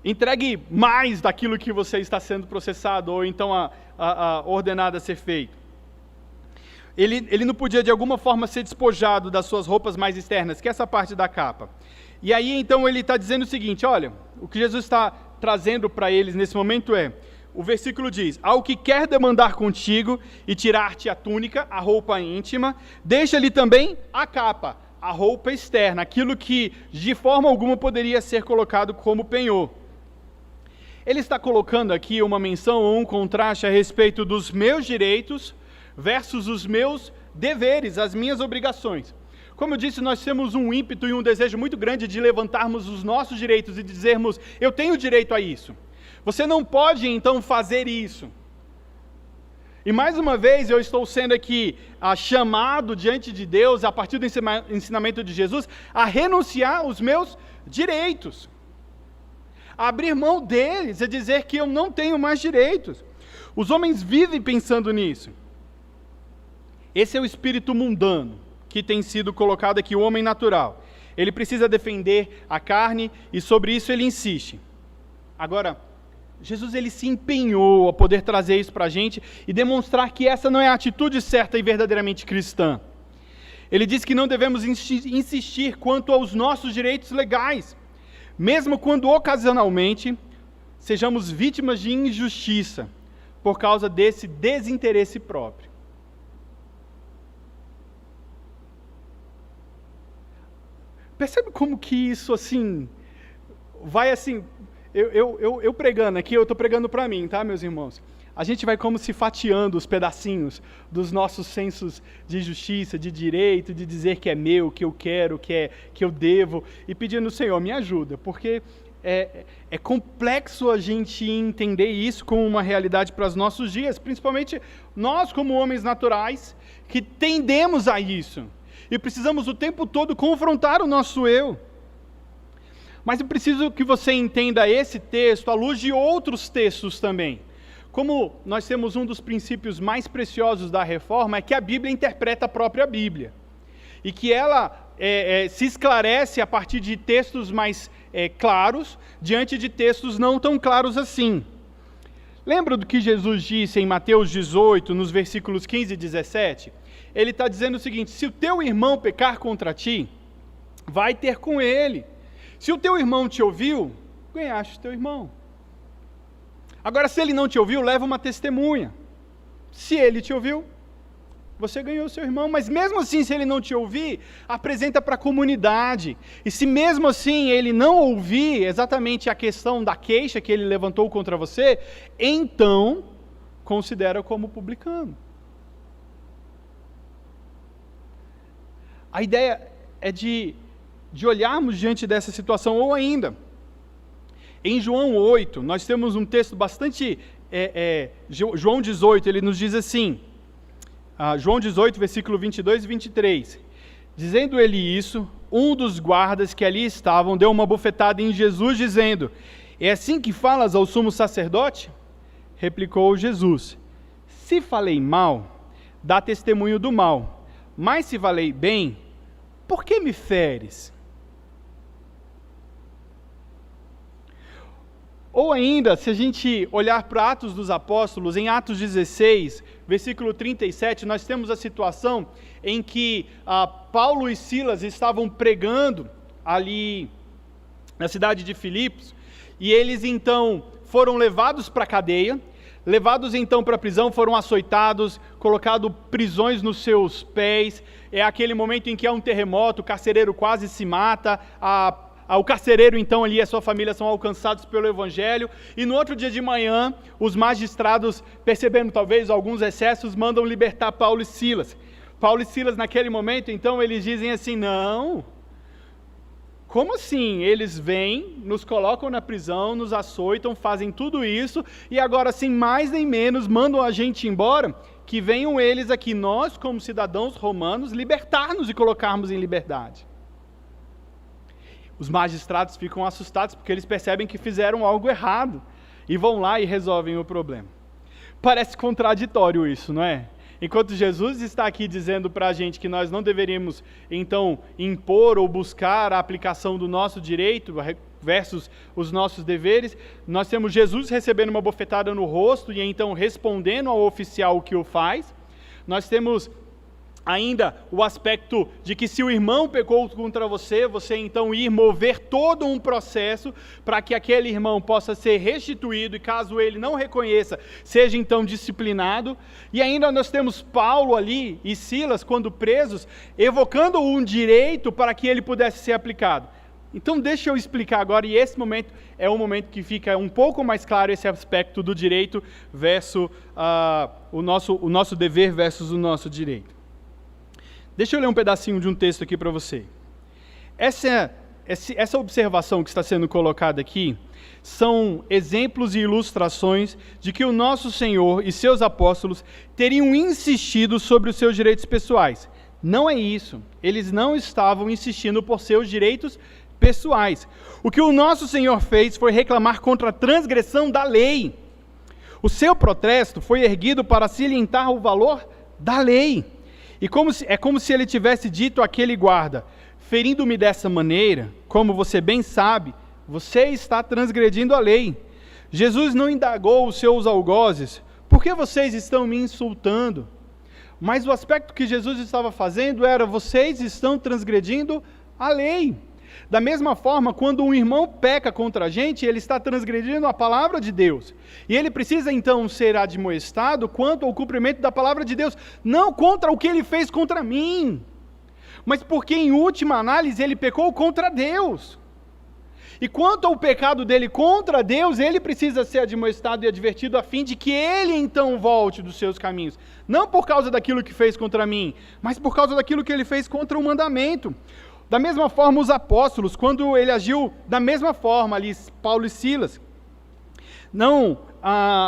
Entregue mais daquilo que você está sendo processado, ou então ordenado a ser feito. Ele não podia de alguma forma ser despojado das suas roupas mais externas, que é essa parte da capa. E aí então ele está dizendo o seguinte, olha, o que Jesus está trazendo para eles nesse momento o versículo diz, ao que quer demandar contigo e tirar-te a túnica, a roupa íntima, deixa-lhe também a capa, a roupa externa, aquilo que de forma alguma poderia ser colocado como penhor. Ele está colocando aqui uma menção ou um contraste a respeito dos meus direitos versus os meus deveres, as minhas obrigações. Como eu disse, nós temos um ímpeto e um desejo muito grande de levantarmos os nossos direitos e dizermos, eu tenho direito a isso. Você não pode então fazer isso. E mais uma vez eu estou sendo aqui chamado diante de Deus, a partir do ensinamento de Jesus, a renunciar aos meus direitos. A abrir mão deles, a dizer que eu não tenho mais direitos. Os homens vivem pensando nisso. Esse é o espírito mundano que tem sido colocado aqui, o homem natural. Ele precisa defender a carne e sobre isso ele insiste. Agora, Jesus ele se empenhou a poder trazer isso para a gente e demonstrar que essa não é a atitude certa e verdadeiramente cristã. Ele diz que não devemos insistir quanto aos nossos direitos legais, mesmo quando ocasionalmente sejamos vítimas de injustiça por causa desse desinteresse próprio. Percebe como que isso assim, vai assim, eu pregando aqui, eu estou pregando para mim, tá, meus irmãos? A gente vai como se fatiando os pedacinhos dos nossos sensos de justiça, de direito, de dizer que é meu, que eu quero, que eu devo, e pedindo, Senhor, me ajuda, porque é complexo a gente entender isso como uma realidade para os nossos dias, principalmente nós como homens naturais, que tendemos a isso. E precisamos o tempo todo confrontar o nosso eu. Mas eu preciso que você entenda esse texto à luz de outros textos também. Como nós temos um dos princípios mais preciosos da reforma, é que a Bíblia interpreta a própria Bíblia. E que ela se esclarece a partir de textos mais claros, diante de textos não tão claros assim. Lembra do que Jesus disse em Mateus 18, nos versículos 15 e 17? Ele está dizendo o seguinte: se o teu irmão pecar contra ti, vai ter com ele. Se o teu irmão te ouviu, ganhaste o teu irmão. Agora, se ele não te ouviu, leva uma testemunha. Se ele te ouviu, você ganhou o seu irmão. Mas mesmo assim, se ele não te ouvir, apresenta para a comunidade. E se mesmo assim ele não ouvir exatamente a questão da queixa que ele levantou contra você, então considera como publicano. A ideia é de olharmos diante dessa situação, ou ainda, em João 8, nós temos um texto bastante, João 18, ele nos diz assim, João 18, versículo 22 e 23, dizendo ele isso, um dos guardas que ali estavam deu uma bofetada em Jesus, dizendo: é assim que falas ao sumo sacerdote? Replicou Jesus: se falei mal, dá testemunho do mal, mas se falei bem, por que me feres? Ou ainda, se a gente olhar para Atos dos Apóstolos, em Atos 16, versículo 37, nós temos a situação em que Paulo e Silas estavam pregando ali na cidade de Filipos, e eles então foram levados para a cadeia, levados então para a prisão, foram açoitados, colocado prisões nos seus pés. É aquele momento em que há um terremoto, o carcereiro quase se mata, o carcereiro então ali e a sua família são alcançados pelo Evangelho, e no outro dia de manhã, os magistrados, percebendo talvez alguns excessos, mandam libertar Paulo e Silas. Paulo e Silas naquele momento, então, eles dizem assim: não, como assim? Eles vêm, nos colocam na prisão, nos açoitam, fazem tudo isso, e agora, sem mais nem menos, mandam a gente embora, que venham eles aqui, nós, como cidadãos romanos, libertar-nos e colocarmos em liberdade. Os magistrados ficam assustados porque eles percebem que fizeram algo errado e vão lá e resolvem o problema. Parece contraditório isso, não é? Enquanto Jesus está aqui dizendo para a gente que nós não deveríamos, então, impor ou buscar a aplicação do nosso direito versus os nossos deveres, nós temos Jesus recebendo uma bofetada no rosto e então respondendo ao oficial o que o faz. Nós temos ainda o aspecto de que se o irmão pecou contra você, você então ir mover todo um processo para que aquele irmão possa ser restituído, e caso ele não reconheça, seja então disciplinado. E ainda nós temos Paulo ali e Silas, quando presos, evocando um direito para que ele pudesse ser aplicado. Então deixa eu explicar agora, e esse momento é o momento que fica um pouco mais claro esse aspecto do direito versus o nosso dever versus o nosso direito. Deixa eu ler um pedacinho de um texto aqui para você. Essa observação que está sendo colocada aqui são exemplos e ilustrações de que o nosso Senhor e seus apóstolos teriam insistido sobre os seus direitos pessoais. Não é isso. Eles não estavam insistindo por seus direitos pessoais. O que o nosso Senhor fez foi reclamar contra a transgressão da lei. O seu protesto foi erguido para salientar o valor da lei. E é como se ele tivesse dito àquele guarda: ferindo-me dessa maneira, como você bem sabe, você está transgredindo a lei. Jesus não indagou os seus algozes: por que vocês estão me insultando? Mas o aspecto que Jesus estava fazendo era: vocês estão transgredindo a lei. Da mesma forma, quando um irmão peca contra a gente, ele está transgredindo a palavra de Deus. E ele precisa então ser admoestado quanto ao cumprimento da palavra de Deus, não contra o que ele fez contra mim, mas porque em última análise ele pecou contra Deus. E quanto ao pecado dele contra Deus, ele precisa ser admoestado e advertido a fim de que ele então volte dos seus caminhos. Não por causa daquilo que fez contra mim, mas por causa daquilo que ele fez contra o mandamento. Da mesma forma, os apóstolos, quando ele agiu da mesma forma ali, Paulo e Silas,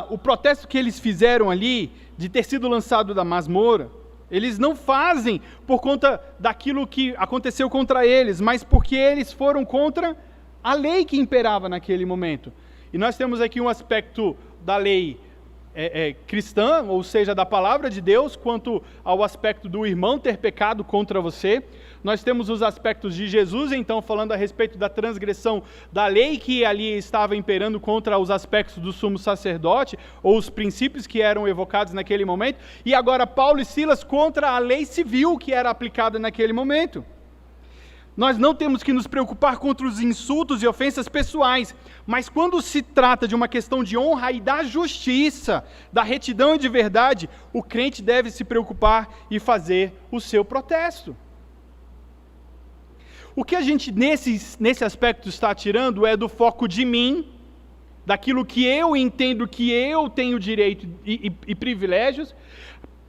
o protesto que eles fizeram ali, de ter sido lançado da masmorra, eles não fazem por conta daquilo que aconteceu contra eles, mas porque eles foram contra a lei que imperava naquele momento. E nós temos aqui um aspecto da lei cristã, ou seja, da palavra de Deus, quanto ao aspecto do irmão ter pecado contra você. Nós temos os aspectos de Jesus, então, falando a respeito da transgressão da lei que ali estava imperando contra os aspectos do sumo sacerdote, ou os princípios que eram evocados naquele momento, e agora Paulo e Silas contra a lei civil que era aplicada naquele momento. Nós não temos que nos preocupar contra os insultos e ofensas pessoais, mas quando se trata de uma questão de honra e da justiça, da retidão e de verdade, o crente deve se preocupar e fazer o seu protesto. O que a gente nesse aspecto está tirando é do foco de mim, daquilo que eu entendo que eu tenho direito e privilégios,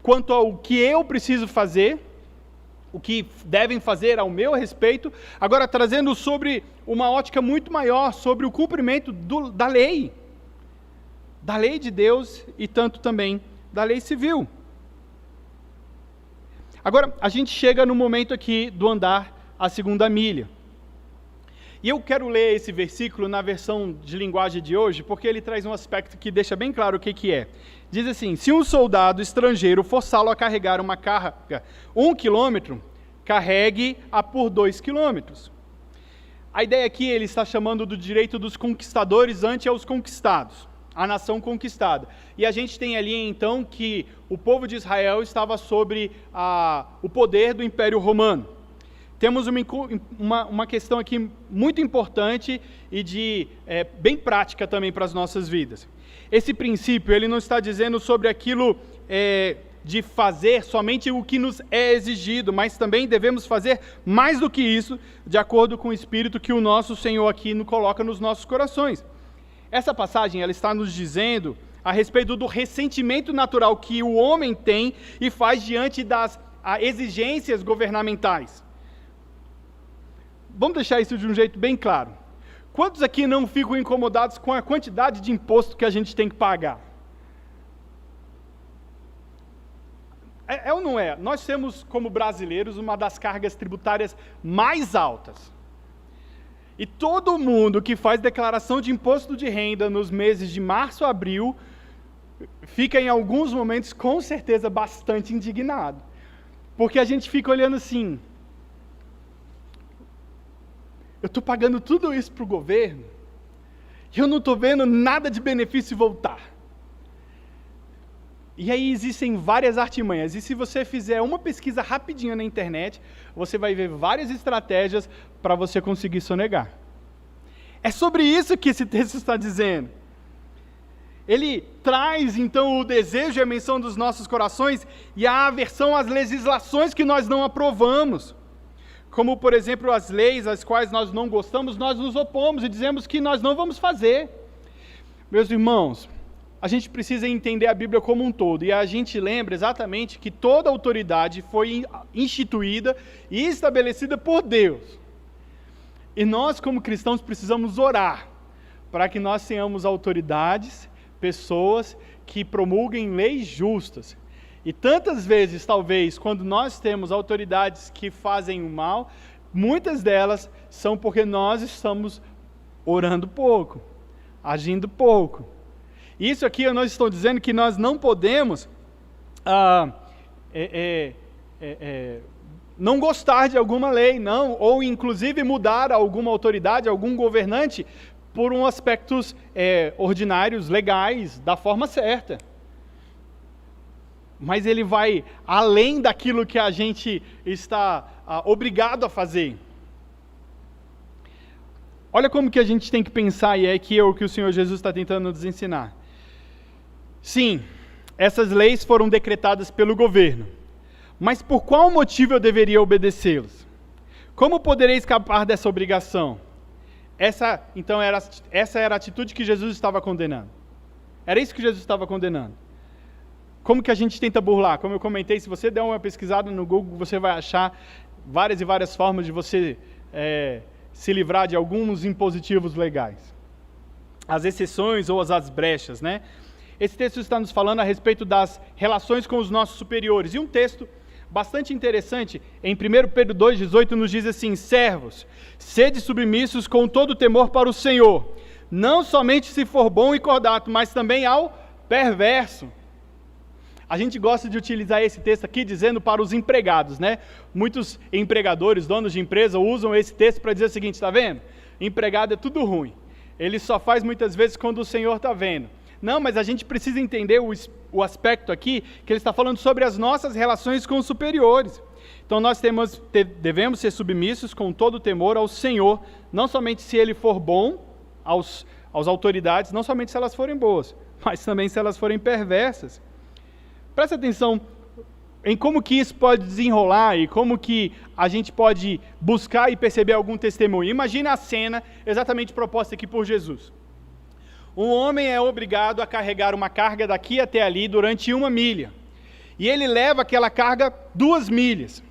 quanto ao que eu preciso fazer, o que devem fazer ao meu respeito, agora trazendo sobre uma ótica muito maior, sobre o cumprimento da lei de Deus e tanto também da lei civil. Agora, a gente chega no momento aqui do andar a segunda milha. E eu quero ler esse versículo na versão de linguagem de hoje, porque ele traz um aspecto que deixa bem claro o que é. Diz assim: se um soldado estrangeiro forçá-lo a carregar uma carga 1 quilômetro, carregue-a por 2 quilômetros. A ideia aqui, ele está chamando do direito dos conquistadores ante aos conquistados, a nação conquistada. E a gente tem ali, então, que o povo de Israel estava sobre o poder do Império Romano. Temos uma questão aqui muito importante e bem prática também para as nossas vidas. Esse princípio, ele não está dizendo sobre aquilo de fazer somente o que nos é exigido, mas também devemos fazer mais do que isso, de acordo com o Espírito que o nosso Senhor aqui nos coloca nos nossos corações. Essa passagem, ela está nos dizendo a respeito do ressentimento natural que o homem tem e faz diante das exigências governamentais. Vamos deixar isso de um jeito bem claro. Quantos aqui não ficam incomodados com a quantidade de imposto que a gente tem que pagar? É ou não é? Nós temos, como brasileiros, uma das cargas tributárias mais altas. E todo mundo que faz declaração de imposto de renda nos meses de março a abril, fica em alguns momentos, com certeza, bastante indignado. Porque a gente fica olhando assim: eu estou pagando tudo isso para o governo e eu não estou vendo nada de benefício voltar. E aí existem várias artimanhas, e se você fizer uma pesquisa rapidinho na internet, você vai ver várias estratégias para você conseguir sonegar. É sobre isso que esse texto está dizendo. Ele traz então o desejo e a menção dos nossos corações e a aversão às legislações que nós não aprovamos. Como, por exemplo, as leis às quais nós não gostamos, nós nos opomos e dizemos que nós não vamos fazer. Meus irmãos, a gente precisa entender a Bíblia como um todo, e a gente lembra exatamente que toda autoridade foi instituída e estabelecida por Deus. E nós, como cristãos, precisamos orar para que nós tenhamos autoridades, pessoas que promulguem leis justas. E tantas vezes, talvez, quando nós temos autoridades que fazem o mal, muitas delas são porque nós estamos orando pouco, agindo pouco. Isso aqui eu não estou dizendo que nós não podemos não gostar de alguma lei, não, ou inclusive mudar alguma autoridade, algum governante, por aspectos ordinários, legais, da forma certa. Mas ele vai além daquilo que a gente está obrigado a fazer. Olha como que a gente tem que pensar, e é que o que o Senhor Jesus está tentando nos ensinar. Sim, essas leis foram decretadas pelo governo, mas por qual motivo eu deveria obedecê-las? Como poderei escapar dessa obrigação? Essa era a atitude que Jesus estava condenando. Era isso que Jesus estava condenando. Como que a gente tenta burlar? Como eu comentei, se você der uma pesquisada no Google, você vai achar várias e várias formas de você se livrar de alguns impositivos legais. As exceções ou as brechas, né? Esse texto está nos falando a respeito das relações com os nossos superiores. E um texto bastante interessante. Em 1 Pedro 2,18 nos diz assim: servos, sede submissos com todo temor para o Senhor, não somente se for bom e cordato, mas também ao perverso. A gente gosta de utilizar esse texto aqui dizendo para os empregados, né? Muitos empregadores, donos de empresa, usam esse texto para dizer o seguinte: está vendo? Empregado é tudo ruim. Ele só faz muitas vezes quando o Senhor está vendo. Não, mas a gente precisa entender o aspecto aqui, que ele está falando sobre as nossas relações com os superiores. Então nós devemos ser submissos com todo o temor ao Senhor, não somente se ele for bom às autoridades, não somente se elas forem boas, mas também se elas forem perversas. Presta atenção em como que isso pode desenrolar e como que a gente pode buscar e perceber algum testemunho. Imagina a cena exatamente proposta aqui por Jesus. Um homem é obrigado a carregar uma carga daqui até ali durante 1 milha. E ele leva aquela carga 2 milhas.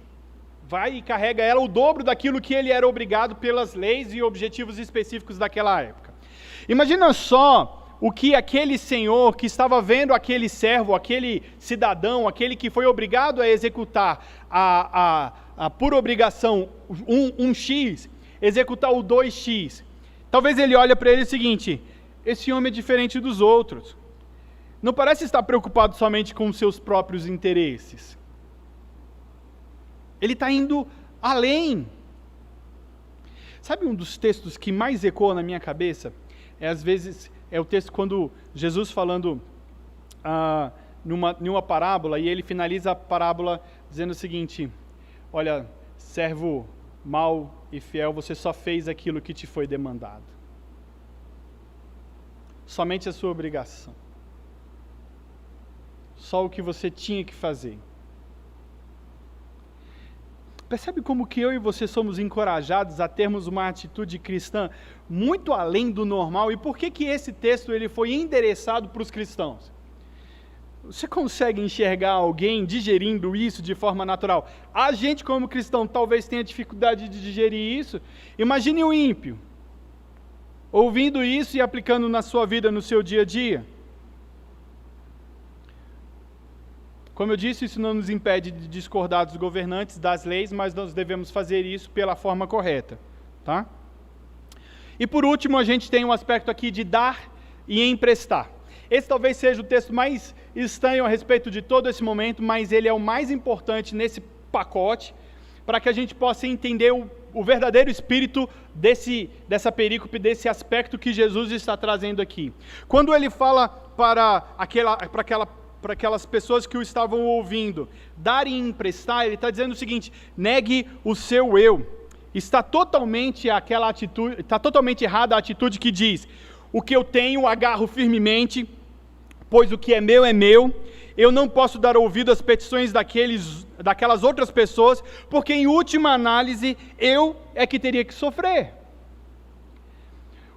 Vai e carrega ela o dobro daquilo que ele era obrigado pelas leis e objetivos específicos daquela época. Imagina só o que aquele senhor que estava vendo aquele servo, aquele cidadão, aquele que foi obrigado a executar por obrigação um X, executar o 2X. Talvez ele olhe para ele o seguinte: esse homem é diferente dos outros. Não parece estar preocupado somente com os seus próprios interesses. Ele está indo além. Sabe um dos textos que mais ecoa na minha cabeça? É o texto quando Jesus falando numa parábola, e ele finaliza a parábola dizendo o seguinte: olha, servo mau e fiel, você só fez aquilo que te foi demandado. Somente a sua obrigação. Só o que você tinha que fazer. Percebe como que eu e você somos encorajados a termos uma atitude cristã muito além do normal? E por que que esse texto ele foi endereçado para os cristãos? Você consegue enxergar alguém digerindo isso de forma natural? A gente como cristão talvez tenha dificuldade de digerir isso. Imagine o ímpio, ouvindo isso e aplicando na sua vida, no seu dia a dia. Como eu disse, isso não nos impede de discordar dos governantes, das leis, mas nós devemos fazer isso pela forma correta, tá? E por último, a gente tem um aspecto aqui de dar e emprestar. Esse talvez seja o texto mais estranho a respeito de todo esse momento, mas ele é o mais importante nesse pacote, para que a gente possa entender o verdadeiro espírito dessa perícope, desse aspecto que Jesus está trazendo aqui. Quando ele fala para aquelas pessoas que o estavam ouvindo, dar e emprestar, ele está dizendo o seguinte: negue o seu eu. Está totalmente errada a atitude que diz: o que eu tenho agarro firmemente, pois o que é meu, eu não posso dar ouvido às petições daquelas outras pessoas, porque em última análise, eu é que teria que sofrer.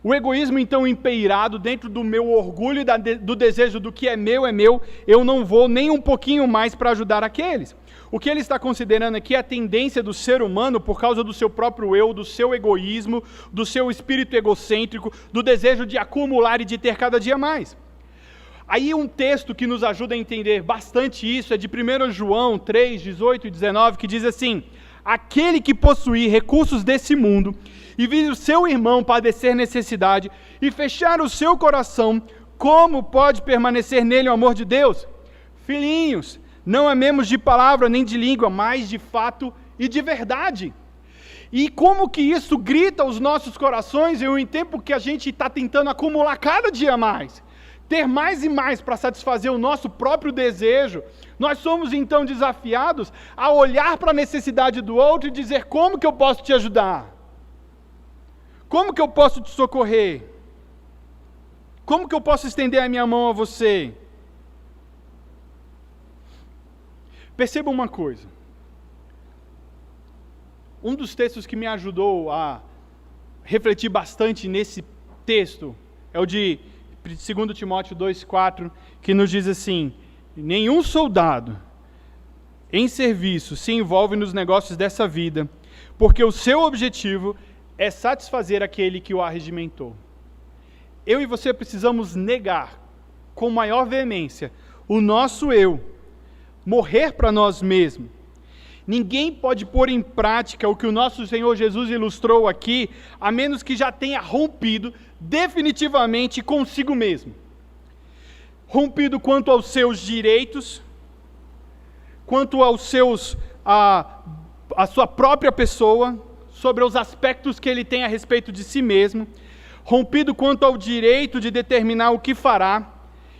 O egoísmo, então, empeirado dentro do meu orgulho e do desejo do que é meu, eu não vou nem um pouquinho mais para ajudar aqueles. O que ele está considerando aqui é a tendência do ser humano, por causa do seu próprio eu, do seu egoísmo, do seu espírito egocêntrico, do desejo de acumular e de ter cada dia mais. Aí um texto que nos ajuda a entender bastante isso é de 1 João 3, 18 e 19, que diz assim: aquele que possuir recursos desse mundo e vir o seu irmão padecer necessidade e fechar o seu coração, como pode permanecer nele o amor de Deus? Filhinhos, não amemos de palavra nem de língua, mas de fato e de verdade. E como que isso grita aos nossos corações em um tempo que a gente está tentando acumular cada dia mais, ter mais e mais para satisfazer o nosso próprio desejo, nós somos então desafiados a olhar para a necessidade do outro e dizer: como que eu posso te ajudar? Como que eu posso te socorrer? Como que eu posso estender a minha mão a você? Perceba uma coisa. Um dos textos que me ajudou a refletir bastante nesse texto é o de 2 Timóteo 2,4, que nos diz assim: nenhum soldado em serviço se envolve nos negócios dessa vida, porque o seu objetivo é satisfazer aquele que o arregimentou. Eu e você precisamos negar com maior veemência o nosso eu, morrer para nós mesmos Ninguém pode pôr em prática o que o nosso Senhor Jesus ilustrou aqui, a menos que já tenha rompido definitivamente consigo mesmo. Rompido quanto aos seus direitos, quanto aos seus, a sua própria pessoa, sobre os aspectos que ele tem a respeito de si mesmo, rompido quanto ao direito de determinar o que fará,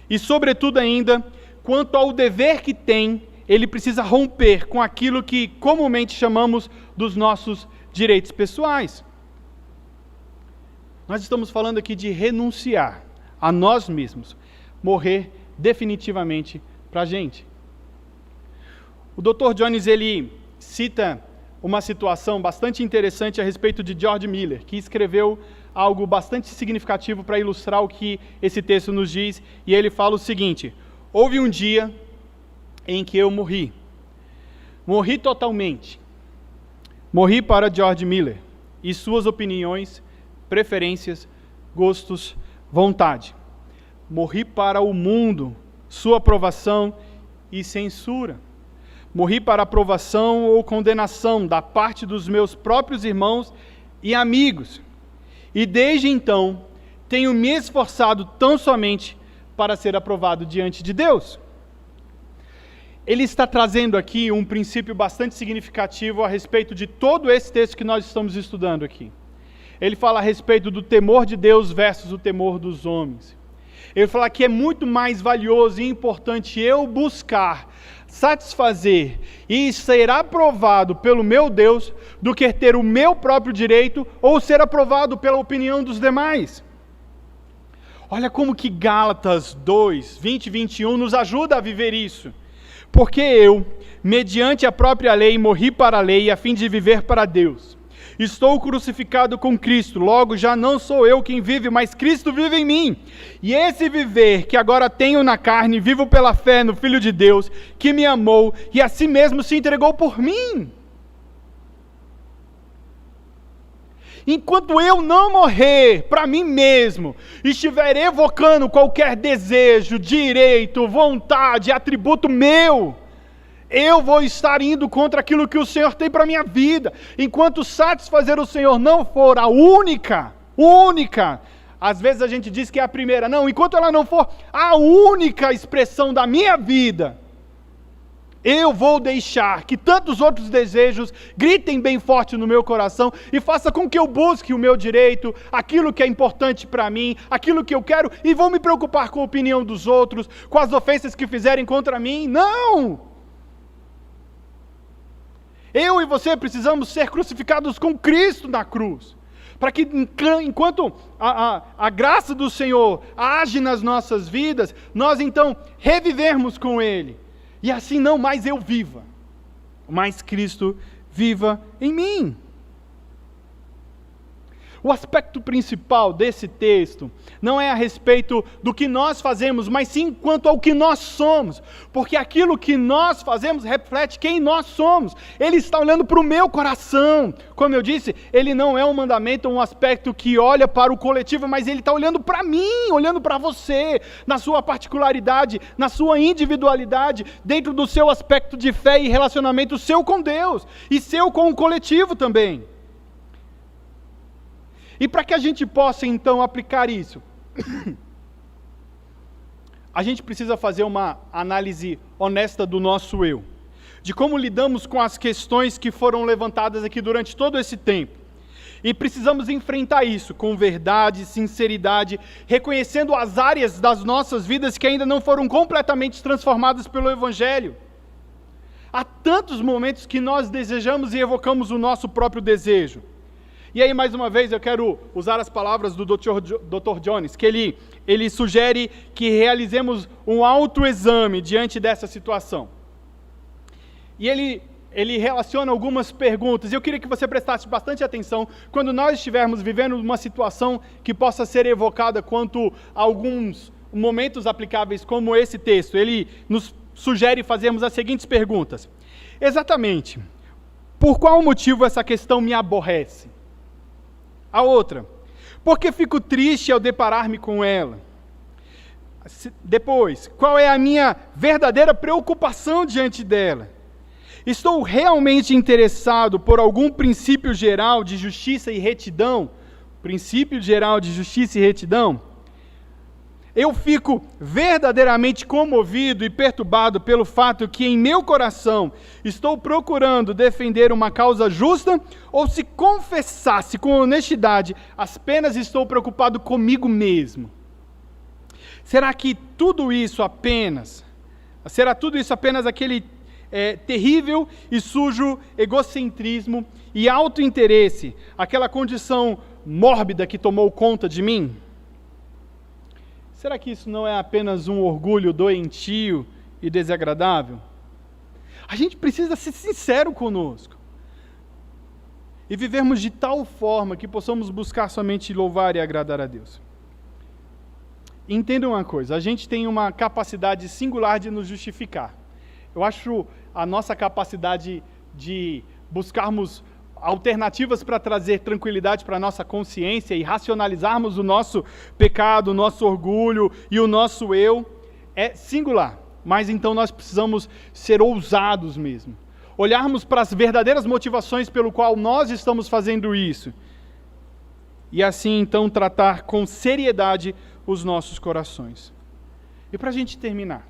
e sobretudo ainda, quanto ao dever que tem, ele precisa romper com aquilo que comumente chamamos dos nossos direitos pessoais. Nós estamos falando aqui de renunciar a nós mesmos, morrer definitivamente para a gente. O Dr. Jones, ele cita uma situação bastante interessante a respeito de George Miller, que escreveu algo bastante significativo para ilustrar o que esse texto nos diz, e ele fala o seguinte: houve um dia em que eu morri totalmente, morri para George Miller e suas opiniões, preferências, gostos, vontade, morri para o mundo, sua aprovação e censura, morri para aprovação ou condenação da parte dos meus próprios irmãos e amigos, e desde então tenho me esforçado tão somente para ser aprovado diante de Deus. Ele está trazendo aqui um princípio bastante significativo a respeito de todo esse texto que nós estamos estudando aqui. Ele fala a respeito do temor de Deus versus o temor dos homens. Ele fala que é muito mais valioso e importante eu buscar satisfazer e ser aprovado pelo meu Deus do que ter o meu próprio direito ou ser aprovado pela opinião dos demais. Olha como que Gálatas 2, 20 e 21 nos ajuda a viver isso. Porque eu, mediante a própria lei, morri para a lei a fim de viver para Deus. Estou crucificado com Cristo, logo já não sou eu quem vive, mas Cristo vive em mim. E esse viver que agora tenho na carne, vivo pela fé no Filho de Deus, que me amou e a si mesmo se entregou por mim. Enquanto eu não morrer para mim mesmo, estiver evocando qualquer desejo, direito, vontade, atributo meu, eu vou estar indo contra aquilo que o Senhor tem para a minha vida. Enquanto satisfazer o Senhor não for a única, às vezes a gente diz que é a primeira, não, enquanto ela não for a única expressão da minha vida, eu vou deixar que tantos outros desejos gritem bem forte no meu coração e faça com que eu busque o meu direito, aquilo que é importante para mim, aquilo que eu quero, e vou me preocupar com a opinião dos outros, com as ofensas que fizerem contra mim. Não! Eu e você precisamos ser crucificados com Cristo na cruz, para que enquanto a graça do Senhor age nas nossas vidas, nós então revivermos com Ele, e assim não mais eu viva, mas Cristo viva em mim. O aspecto principal desse texto não é a respeito do que nós fazemos, mas sim quanto ao que nós somos, porque aquilo que nós fazemos reflete quem nós somos. Ele está olhando para o meu coração. Como eu disse, ele não é um mandamento, um aspecto que olha para o coletivo, mas ele está olhando para mim, olhando para você, na sua particularidade, na sua individualidade, dentro do seu aspecto de fé e relacionamento seu com Deus, e seu com o coletivo também. E para que a gente possa então aplicar isso, a gente precisa fazer uma análise honesta do nosso eu, de como lidamos com as questões que foram levantadas aqui durante todo esse tempo. E precisamos enfrentar isso com verdade, sinceridade, reconhecendo as áreas das nossas vidas que ainda não foram completamente transformadas pelo Evangelho. Há tantos momentos que nós desejamos e evocamos o nosso próprio desejo. E aí, mais uma vez, eu quero usar as palavras do Dr. Jones, que ele sugere que realizemos um autoexame diante dessa situação. E ele relaciona algumas perguntas, e eu queria que você prestasse bastante atenção quando nós estivermos vivendo uma situação que possa ser evocada quanto a alguns momentos aplicáveis como esse texto. Ele nos sugere fazermos as seguintes perguntas. Exatamente, por qual motivo essa questão me aborrece? A outra, por que fico triste ao deparar-me com ela? Depois, qual é a minha verdadeira preocupação diante dela? Estou realmente interessado por algum princípio geral de justiça e retidão? Princípio geral de justiça e retidão? Eu fico verdadeiramente comovido e perturbado pelo fato que em meu coração estou procurando defender uma causa justa, ou se confessasse com honestidade, apenas estou preocupado comigo mesmo? Será tudo isso apenas aquele terrível e sujo egocentrismo e autointeresse, aquela condição mórbida que tomou conta de mim? Será que isso não é apenas um orgulho doentio e desagradável? A gente precisa ser sincero conosco e vivermos de tal forma que possamos buscar somente louvar e agradar a Deus. Entenda uma coisa, a gente tem uma capacidade singular de nos justificar. Eu acho a nossa capacidade de buscarmos alternativas para trazer tranquilidade para a nossa consciência e racionalizarmos o nosso pecado, o nosso orgulho e o nosso eu é singular. Mas então nós precisamos ser ousados mesmo. Olharmos para as verdadeiras motivações pelo qual nós estamos fazendo isso. E assim então tratar com seriedade os nossos corações. E para a gente terminar,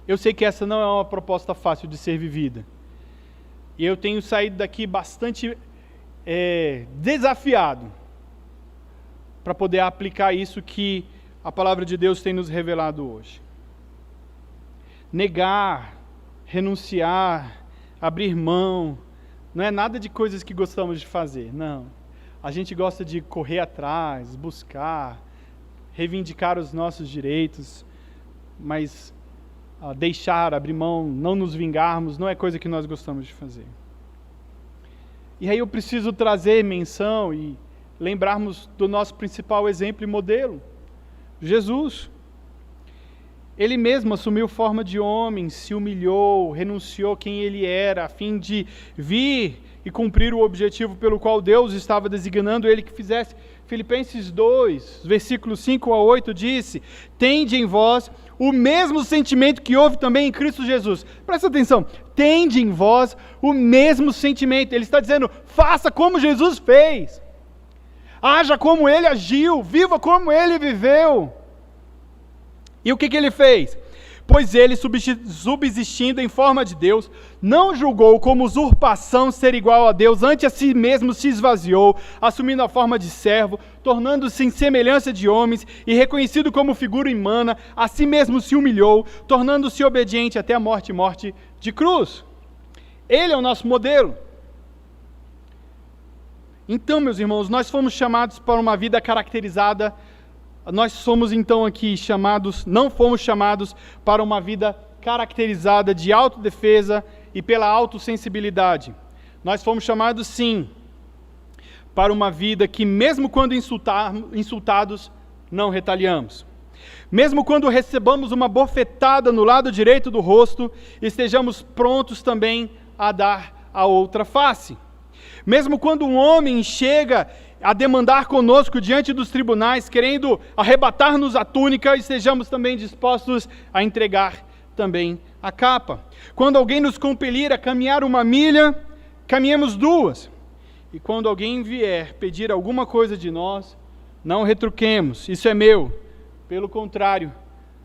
eu sei que essa não é uma proposta fácil de ser vivida. E eu tenho saído daqui bastante desafiado para poder aplicar isso que a palavra de Deus tem nos revelado hoje. Negar, renunciar, abrir mão, não é nada de coisas que gostamos de fazer, não. A gente gosta de correr atrás, buscar, reivindicar os nossos direitos, mas deixar, abrir mão, não nos vingarmos, não é coisa que nós gostamos de fazer. E aí eu preciso trazer menção e lembrarmos do nosso principal exemplo e modelo, Jesus. Ele mesmo assumiu forma de homem, se humilhou, renunciou quem ele era, a fim de vir e cumprir o objetivo pelo qual Deus estava designando ele que fizesse. Filipenses 2, versículos 5 a 8 disse: tende em vós o mesmo sentimento que houve também em Cristo Jesus. Presta atenção, tende em vós o mesmo sentimento. Ele está dizendo, faça como Jesus fez. Haja como ele agiu, viva como ele viveu. E o que ele fez? Pois ele, subsistindo em forma de Deus, não julgou como usurpação ser igual a Deus, antes a si mesmo se esvaziou, assumindo a forma de servo, tornando-se em semelhança de homens, e reconhecido como figura humana, a si mesmo se humilhou, tornando-se obediente até a morte de cruz. Ele é o nosso modelo. Então, meus irmãos, nós fomos chamados para uma vida caracterizada. Nós somos então aqui não fomos chamados para uma vida caracterizada de autodefesa e pela autossensibilidade. Nós fomos chamados sim, para uma vida que mesmo quando insultados, não retaliamos. Mesmo quando recebamos uma bofetada no lado direito do rosto, estejamos prontos também a dar a outra face. Mesmo quando um homem chega a demandar conosco diante dos tribunais, querendo arrebatar-nos a túnica, estejamos também dispostos a entregar também a capa. Quando alguém nos compelir a caminhar 1 milha, caminhemos 2. E quando alguém vier pedir alguma coisa de nós, não retruquemos, isso é meu. Pelo contrário,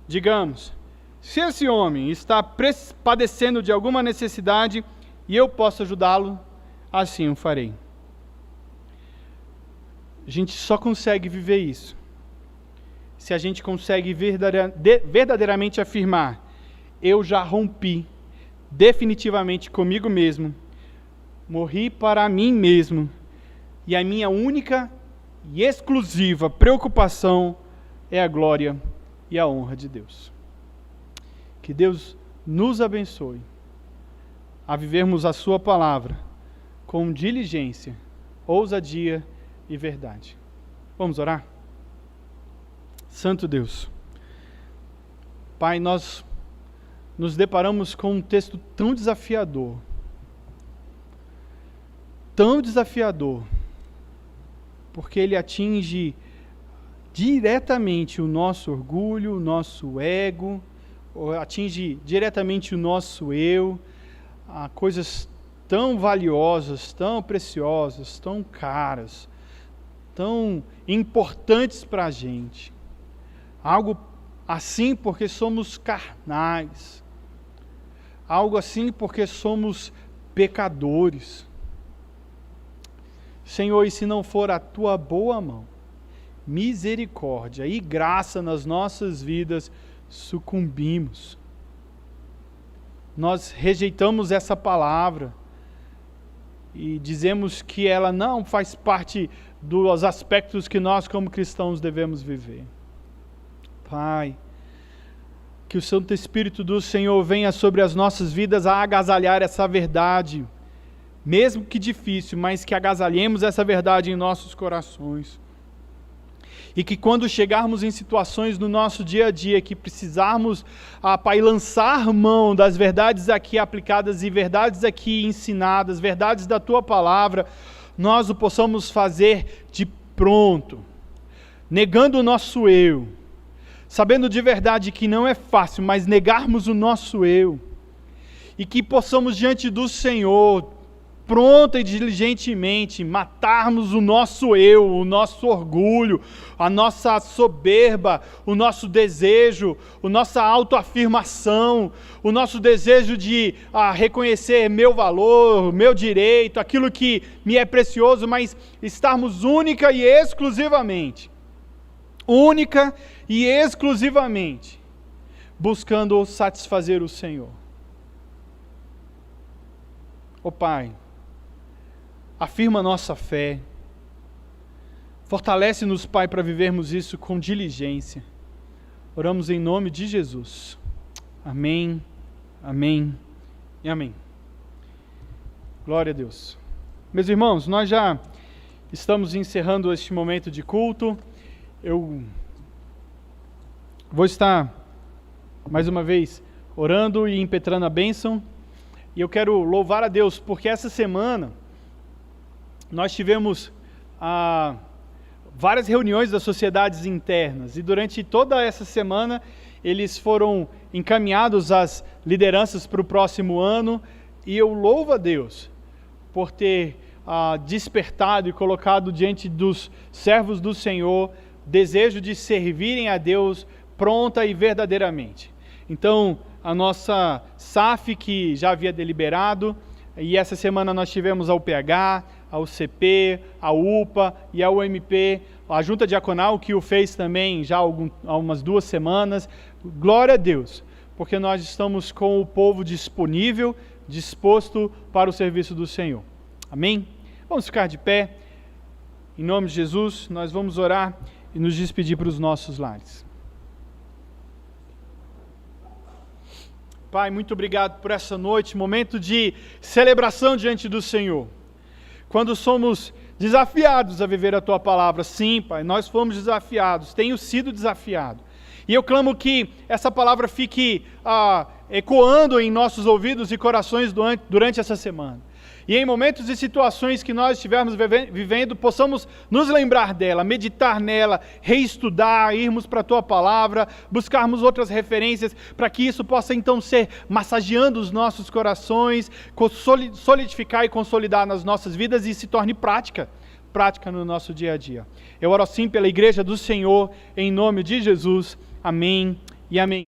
digamos, se esse homem está padecendo de alguma necessidade e eu posso ajudá-lo, assim o farei. A gente só consegue viver isso se a gente consegue verdadeiramente afirmar: eu já rompi definitivamente comigo mesmo, morri para mim mesmo, e a minha única e exclusiva preocupação é a glória e a honra de Deus. Que Deus nos abençoe a vivermos a sua palavra com diligência, ousadia e verdade. Vamos orar? Santo Deus, Pai, nós nos deparamos com um texto tão desafiador, porque ele atinge diretamente o nosso orgulho, o nosso ego, atinge diretamente o nosso eu, a coisas tão valiosas, tão preciosas, tão caras, tão importantes para a gente. Algo assim porque somos carnais. Algo assim porque somos pecadores. Senhor, e se não for a tua boa mão, misericórdia e graça nas nossas vidas, sucumbimos. Nós rejeitamos essa palavra e dizemos que ela não faz parte dos aspectos que nós como cristãos devemos viver. Pai, que o Santo Espírito do Senhor venha sobre as nossas vidas a agasalhar essa verdade, mesmo que difícil, mas que agasalhemos essa verdade em nossos corações. E que quando chegarmos em situações no nosso dia a dia, que precisarmos, Pai, lançar mão das verdades aqui aplicadas e verdades aqui ensinadas, verdades da Tua Palavra, nós o possamos fazer de pronto, negando o nosso eu, sabendo de verdade que não é fácil, mas negarmos o nosso eu, e que possamos diante do Senhor, pronta e diligentemente, matarmos o nosso eu, o nosso orgulho, a nossa soberba, o nosso desejo, a nossa autoafirmação, o nosso desejo de reconhecer meu valor, meu direito, aquilo que me é precioso, mas estarmos única e exclusivamente buscando satisfazer o Senhor. Ó Pai, afirma a nossa fé, fortalece-nos, Pai, para vivermos isso com diligência. Oramos em nome de Jesus. Amém, amém e amém. Glória a Deus. Meus irmãos, nós já estamos encerrando este momento de culto. Eu vou estar, mais uma vez, orando e impetrando a bênção. E eu quero louvar a Deus, porque essa semana nós tivemos várias reuniões das sociedades internas, e durante toda essa semana eles foram encaminhados às lideranças para o próximo ano, e eu louvo a Deus por ter despertado e colocado diante dos servos do Senhor desejo de servirem a Deus pronta e verdadeiramente. Então, a nossa SAF, que já havia deliberado, e essa semana nós tivemos a UPH, a UCP, a UPA e a UMP, a Junta Diaconal, que o fez também já há umas 2 semanas. Glória a Deus, porque nós estamos com o povo disponível, disposto para o serviço do Senhor. Amém? Vamos ficar de pé. Em nome de Jesus, nós vamos orar e nos despedir para os nossos lares. Pai, muito obrigado por essa noite, momento de celebração diante do Senhor. Quando somos desafiados a viver a Tua Palavra, sim, Pai, nós fomos desafiados, tenho sido desafiado. E eu clamo que essa palavra fique ecoando em nossos ouvidos e corações durante essa semana. E em momentos e situações que nós estivermos vivendo, possamos nos lembrar dela, meditar nela, reestudar, irmos para a Tua Palavra, buscarmos outras referências, para que isso possa então ser massageando os nossos corações, solidificar e consolidar nas nossas vidas e se torne prática no nosso dia a dia. Eu oro assim pela Igreja do Senhor, em nome de Jesus. Amém e amém.